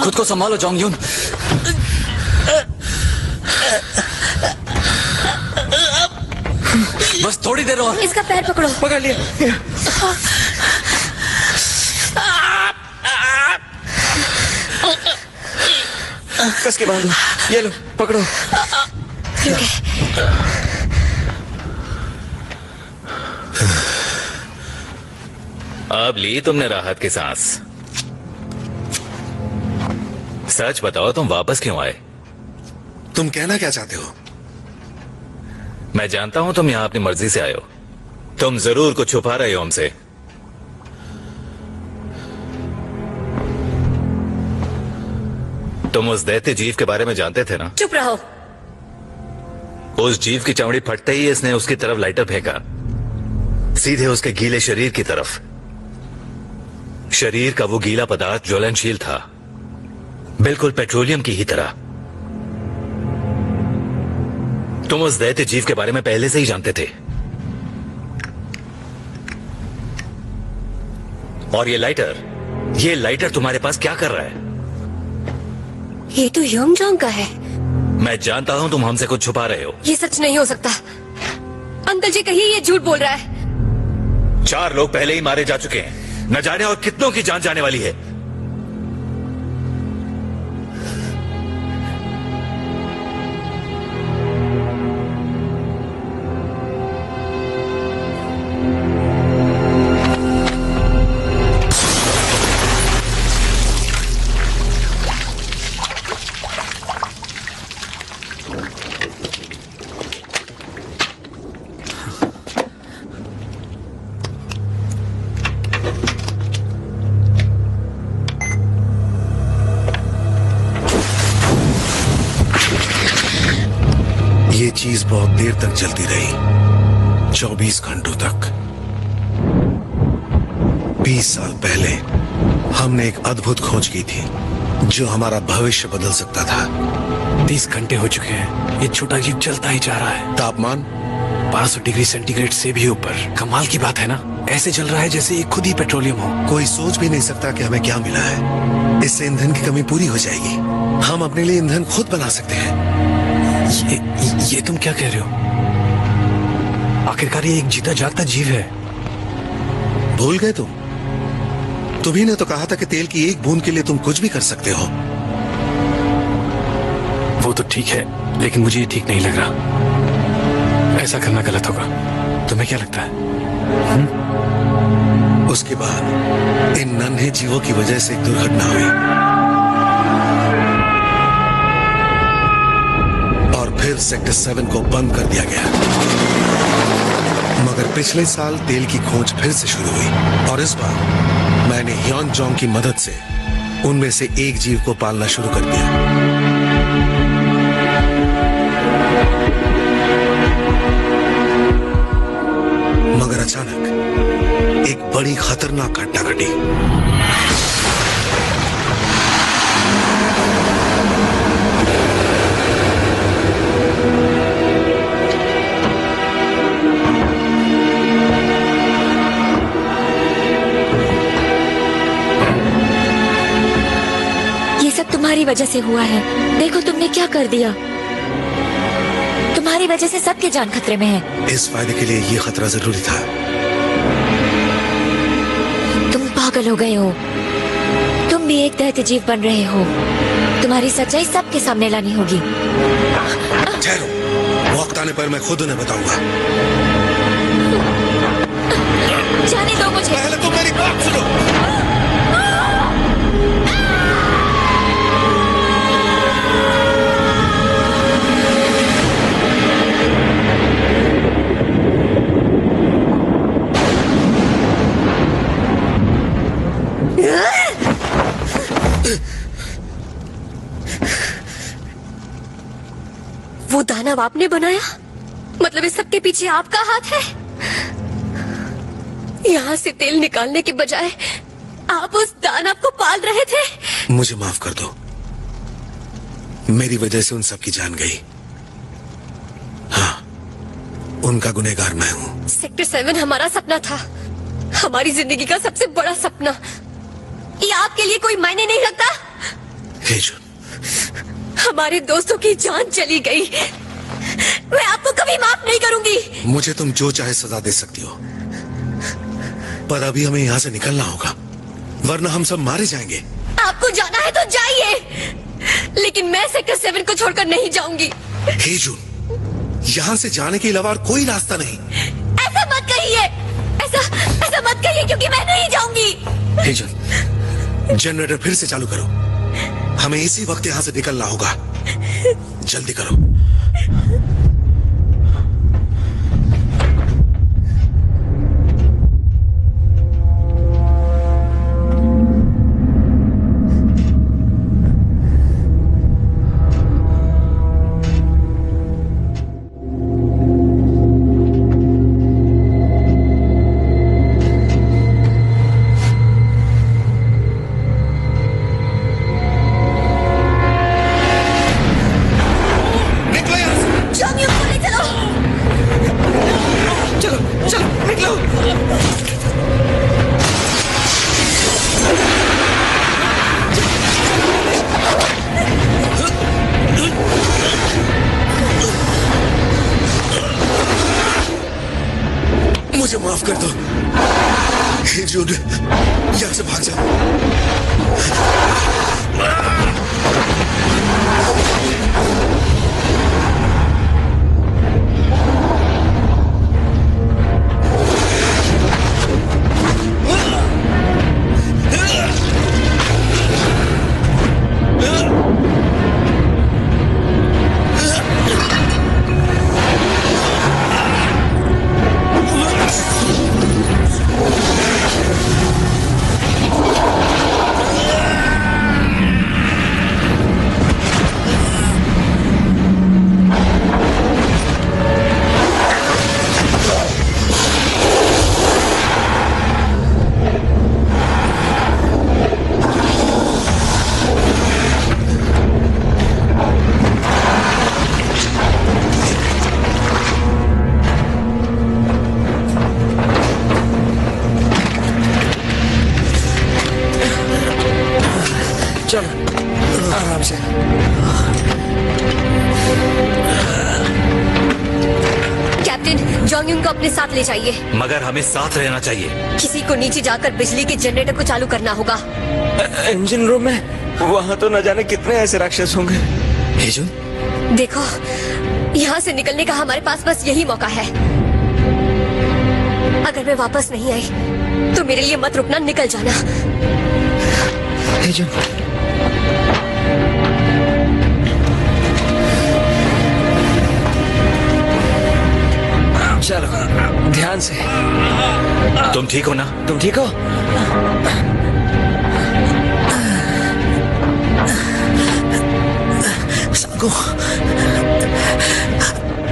खुद को संभालो जोंगयुन। बस थोड़ी देर और। इसका पैर पकड़ो। पकड़ लिया। कस के बांधो। ये लो पकड़ो। अब ली तुमने राहत की सांस। सच बताओ, तुम वापस क्यों आए? तुम कहना क्या चाहते हो? मैं जानता हूं तुम यहां अपनी मर्जी से आए हो। तुम जरूर कुछ छुपा रहे हो हमसे। तुम उस दैत्य जीव के बारे में जानते थे ना? चुप रहो। उस जीव की चमड़ी फटते ही इसने उसकी तरफ लाइटर फेंका, सीधे उसके गीले शरीर की तरफ। शरीर का वो गीला पदार्थ ज्वलनशील था, बिल्कुल पेट्रोलियम की ही तरह। तुम उस दैत्य जीव के बारे में पहले से ही जानते थे। और ये लाइटर तुम्हारे पास क्या कर रहा है? ये तो योंगजोंग का है। मैं जानता हूं तुम हमसे कुछ छुपा रहे हो। ये सच नहीं हो सकता। अंकल जी कहिए ये झूठ बोल रहा है। 4 लोग पहले ही मारे जा चुके हैं, न जाने और कितनों की जान जाने वाली है। ये चीज बहुत देर तक जलती रही, 24 घंटों तक। 20 साल पहले हमने एक अद्भुत खोज की थी जो हमारा भविष्य बदल सकता था। 30 घंटे हो चुके हैं, ये छोटा जीव चलता ही जा रहा है। तापमान 1200 डिग्री सेंटीग्रेड से भी ऊपर। कमाल की बात है ना, ऐसे चल रहा है जैसे ये खुद ही पेट्रोलियम हो। कोई सोच भी नहीं सकता कि हमें क्या मिला है। इससे ईंधन की कमी पूरी हो जाएगी। हम अपने लिए ईंधन खुद बना सकते हैं। ये तुम क्या कह रहे हो? आखिरकार ये एक जीता जागता जीव है। भूल गए तुम? तुम्ही ने तो कहा था कि तेल की एक बूंद के लिए तुम कुछ भी कर सकते हो। वो तो ठीक है, लेकिन मुझे ये ठीक नहीं लग रहा। ऐसा करना गलत होगा। तुम्हें क्या लगता है? उसके बाद इन नन्हे जीवों की वजह से एक दुर्घटना हुई और फिर सेक्टर 7 को बंद कर दिया गया। मगर पिछले साल तेल की खोज फिर से शुरू हुई और इस बार मैंने योंगजोंग की मदद से उनमें से एक जीव को पालना शुरू कर दिया। मगर अचानक एक बड़ी खतरनाक घटना घटी। ये सब तुम्हारी वजह से हुआ है। देखो तुमने क्या कर दिया। तुम्हारी वजह से सबकी जान खतरे में है। इस फायदे के लिए ये खतरा जरूरी था। तुम पागल हो गए हो। तुम भी एक दैत्य जीव बन रहे हो। तुम्हारी सच्चाई सबके सामने लानी होगी। ठहरो, वक्त आने पर मैं खुद उन्हें बताऊंगा। जाने दो मुझे। पहले तुम मेरी बात सुनो। वो दानव आपने बनाया? मतलब इस सब के पीछे आपका हाथ है? यहाँ से तेल निकालने के बजाय आप उस दानव को पाल रहे थे? मुझे माफ कर दो, मेरी वजह से उन सब की जान गई। हाँ, उनका गुनहगार मैं हूँ। सेक्टर 7 हमारा सपना था, हमारी जिंदगी का सबसे बड़ा सपना। ये आपके लिए कोई मायने नहीं रखता? हेजुन, हमारे दोस्तों की जान चली गई। मैं आपको कभी माफ नहीं करूंगी। मुझे तुम जो चाहे सजा दे सकती हो, पर अभी हमें यहाँ से निकलना होगा, वरना हम सब मारे जाएंगे। आपको जाना है तो जाइए, लेकिन मैं सेक्टर 7 को छोड़कर नहीं जाऊंगी। हेजुन, यहाँ से जाने के अलावा और कोई रास्ता नहीं। ऐसा मत कहिए, ऐसा मत कहिए, क्योंकि मैं नहीं जाऊंगी। हेजुन, जनरेटर फिर से चालू करो। हमें इसी वक्त यहां से निकलना होगा। जल्दी करो। मुझे माफ कर दो। हे जून, यहां से भाग जाओ। चलो आराम से। कैप्टन, जोंग को अपने साथ ले जाइए। मगर हमें साथ रहना चाहिए। किसी को नीचे जाकर बिजली के जनरेटर को चालू करना होगा। इंजन रूम में वहाँ तो न जाने कितने ऐसे राक्षस होंगे। हेजुन, देखो, यहाँ से निकलने का हमारे पास बस यही मौका है। अगर मैं वापस नहीं आई तो मेरे लिए मत रुकना, निकल जाना। हेजुन, चलो ध्यान से। तुम ठीक हो ना? तुम ठीक हो? सांगो,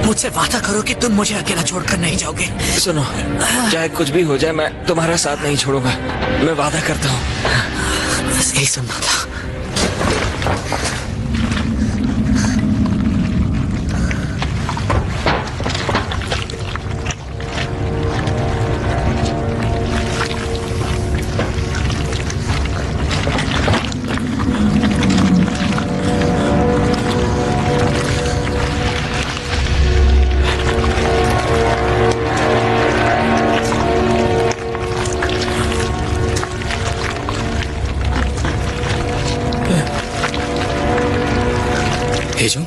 मुझसे वादा करो कि तुम मुझे अकेला छोड़कर नहीं जाओगे। सुनो, चाहे कुछ भी हो जाए मैं तुम्हारा साथ नहीं छोड़ूंगा। मैं वादा करता हूँ। बस यही सुनना था। हेजुन,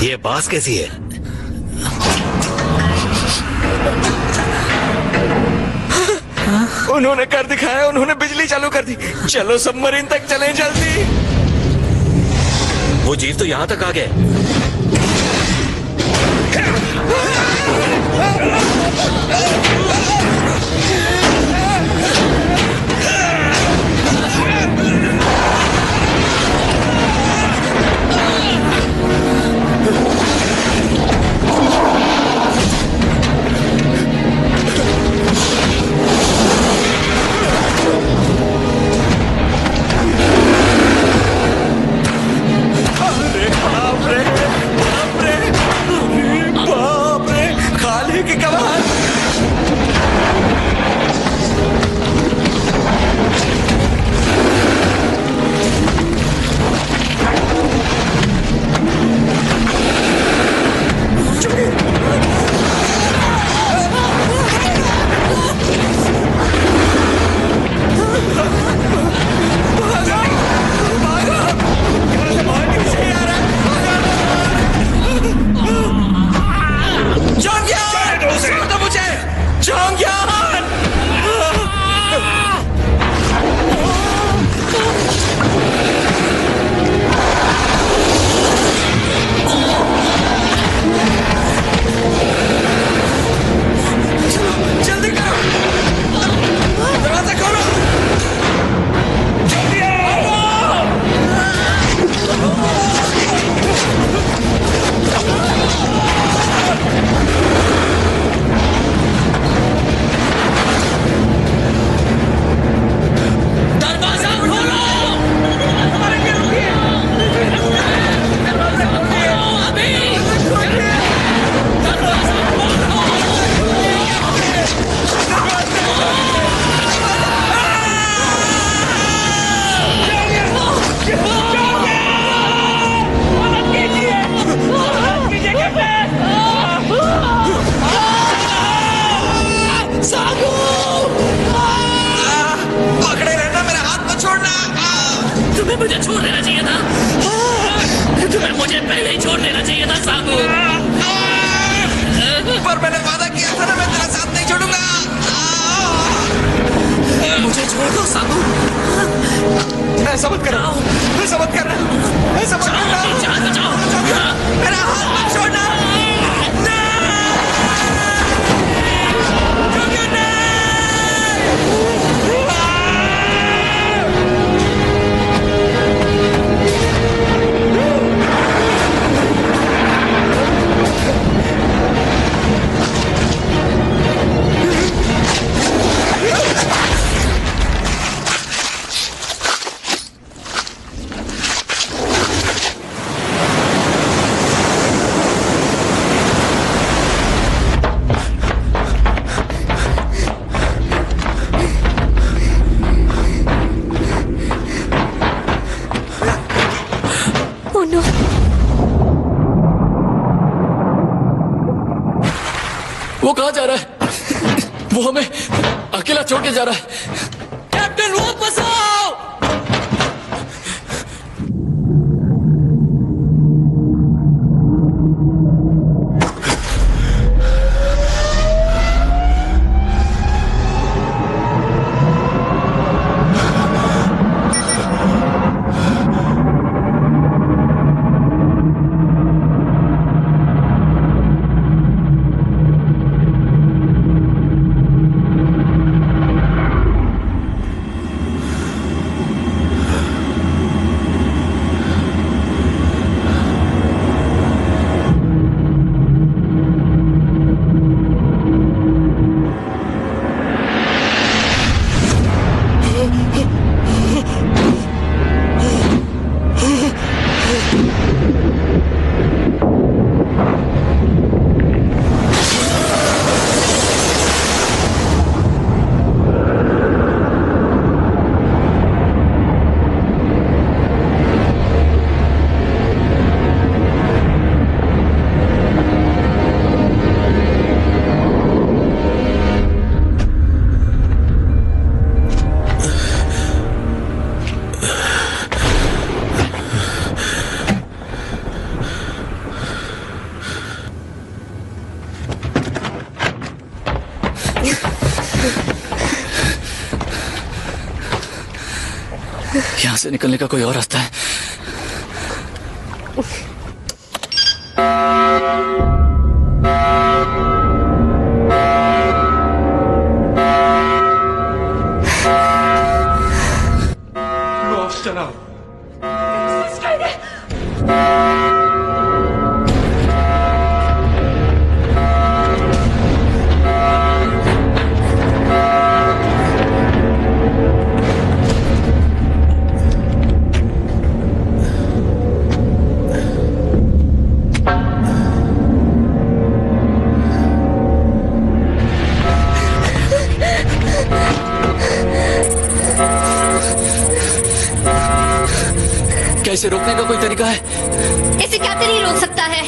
ये बास कैसी है? उन्होंने कर दिखाया, उन्होंने बिजली चालू कर दी। चलो सबमरीन तक चलें जल्दी। वो जीव तो यहाँ तक आ गए। पहले ही छोड़ देना चाहिए था साबू। पर मैंने वादा किया था ना, मैं तेरा साथ नहीं छोड़ूंगा। मुझे छोड़ दो साबू। ऐसा मत करो, ऐसा मत करना, ऐसा मत करना। जान बचाओ। मेरा हाथ मत छोड़ना। वो कहाँ जा रहा है? वो हमें अकेला छोड़ के जा रहा है। कैप्टन वापस आओ। यहाँ से निकलने का कोई और रास्ता है? चलाओ। क्या इसे रोकने का कोई तरीका है? इसे कैप्टन ही रोक सकता है।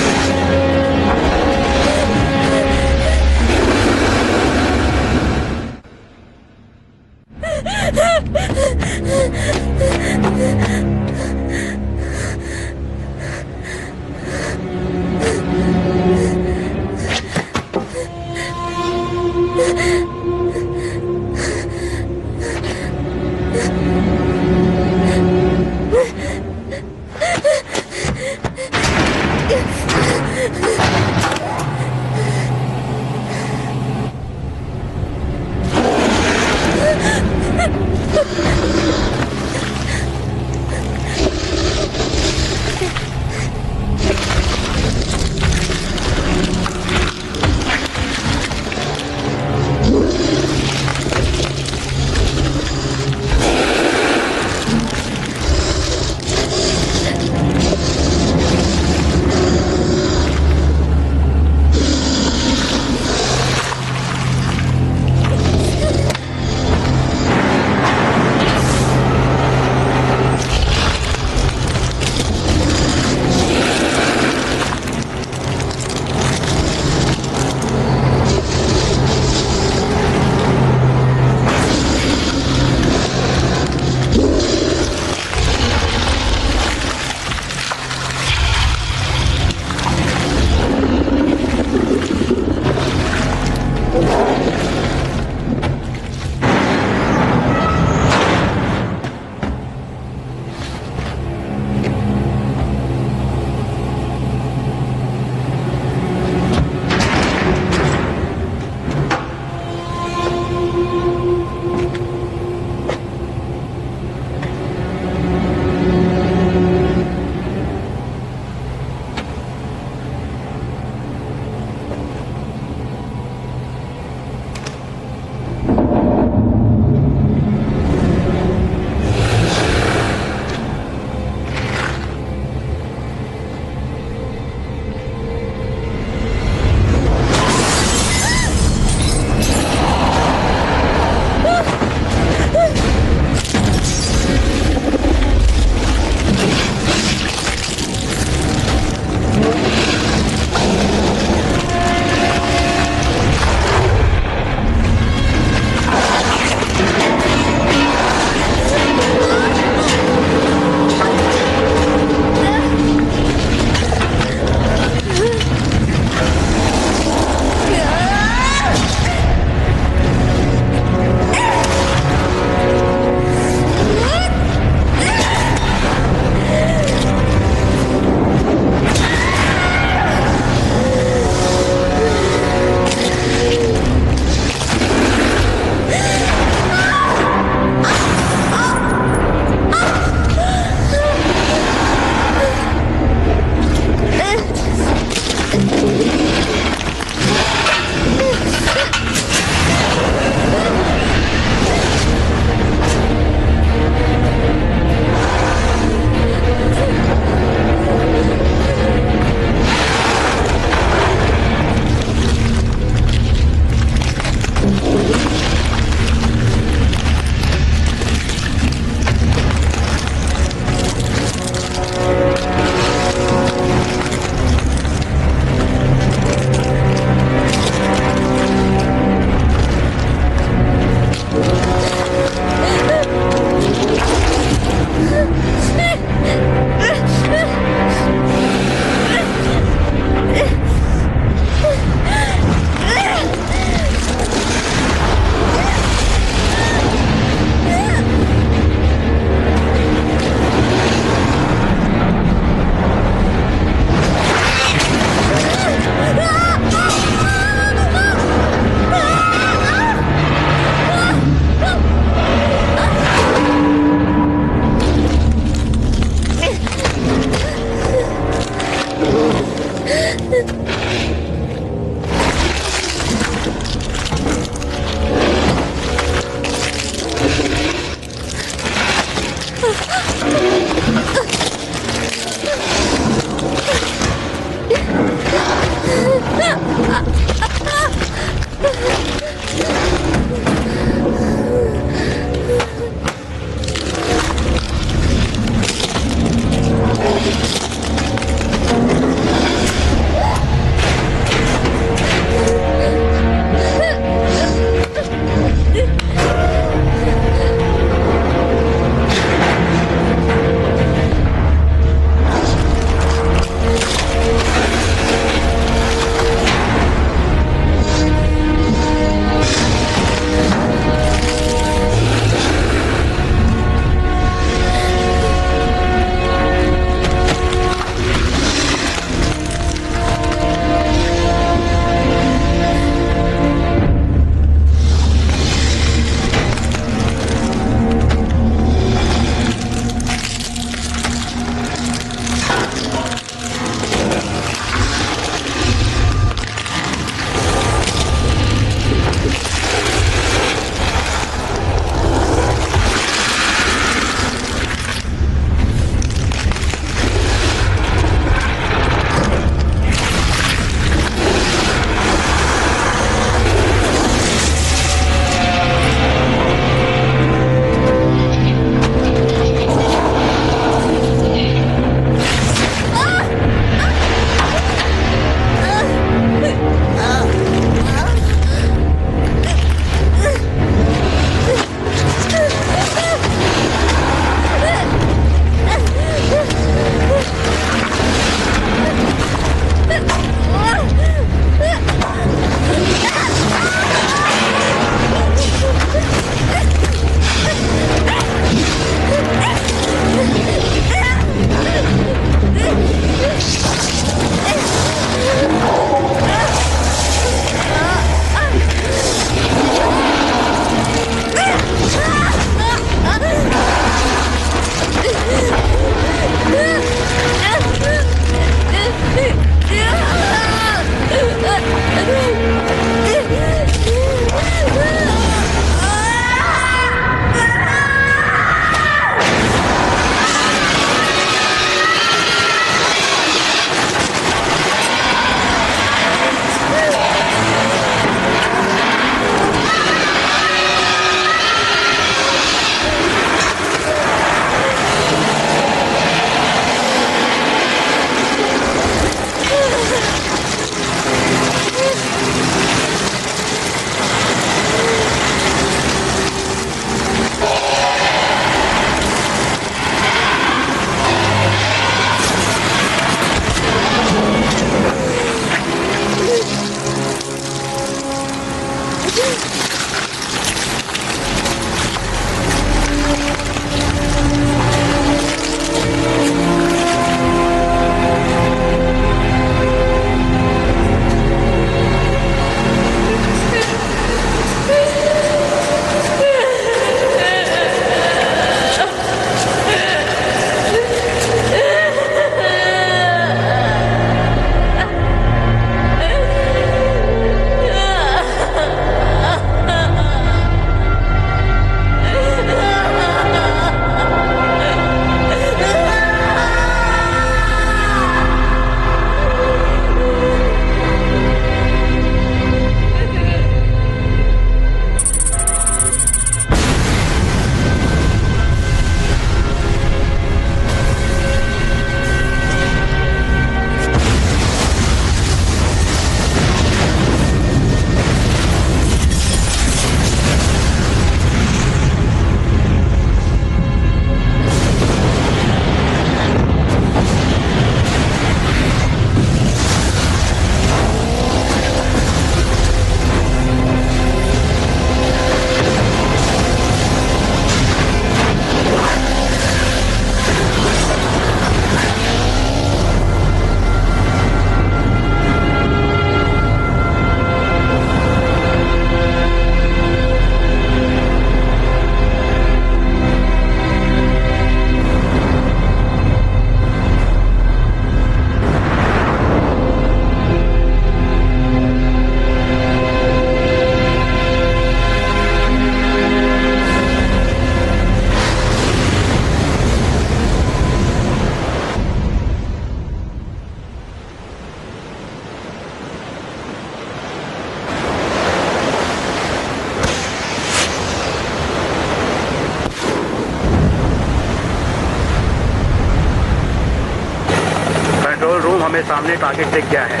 हमें सामने टारगेट दिख गया है।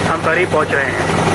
हम करीब पहुंच रहे हैं।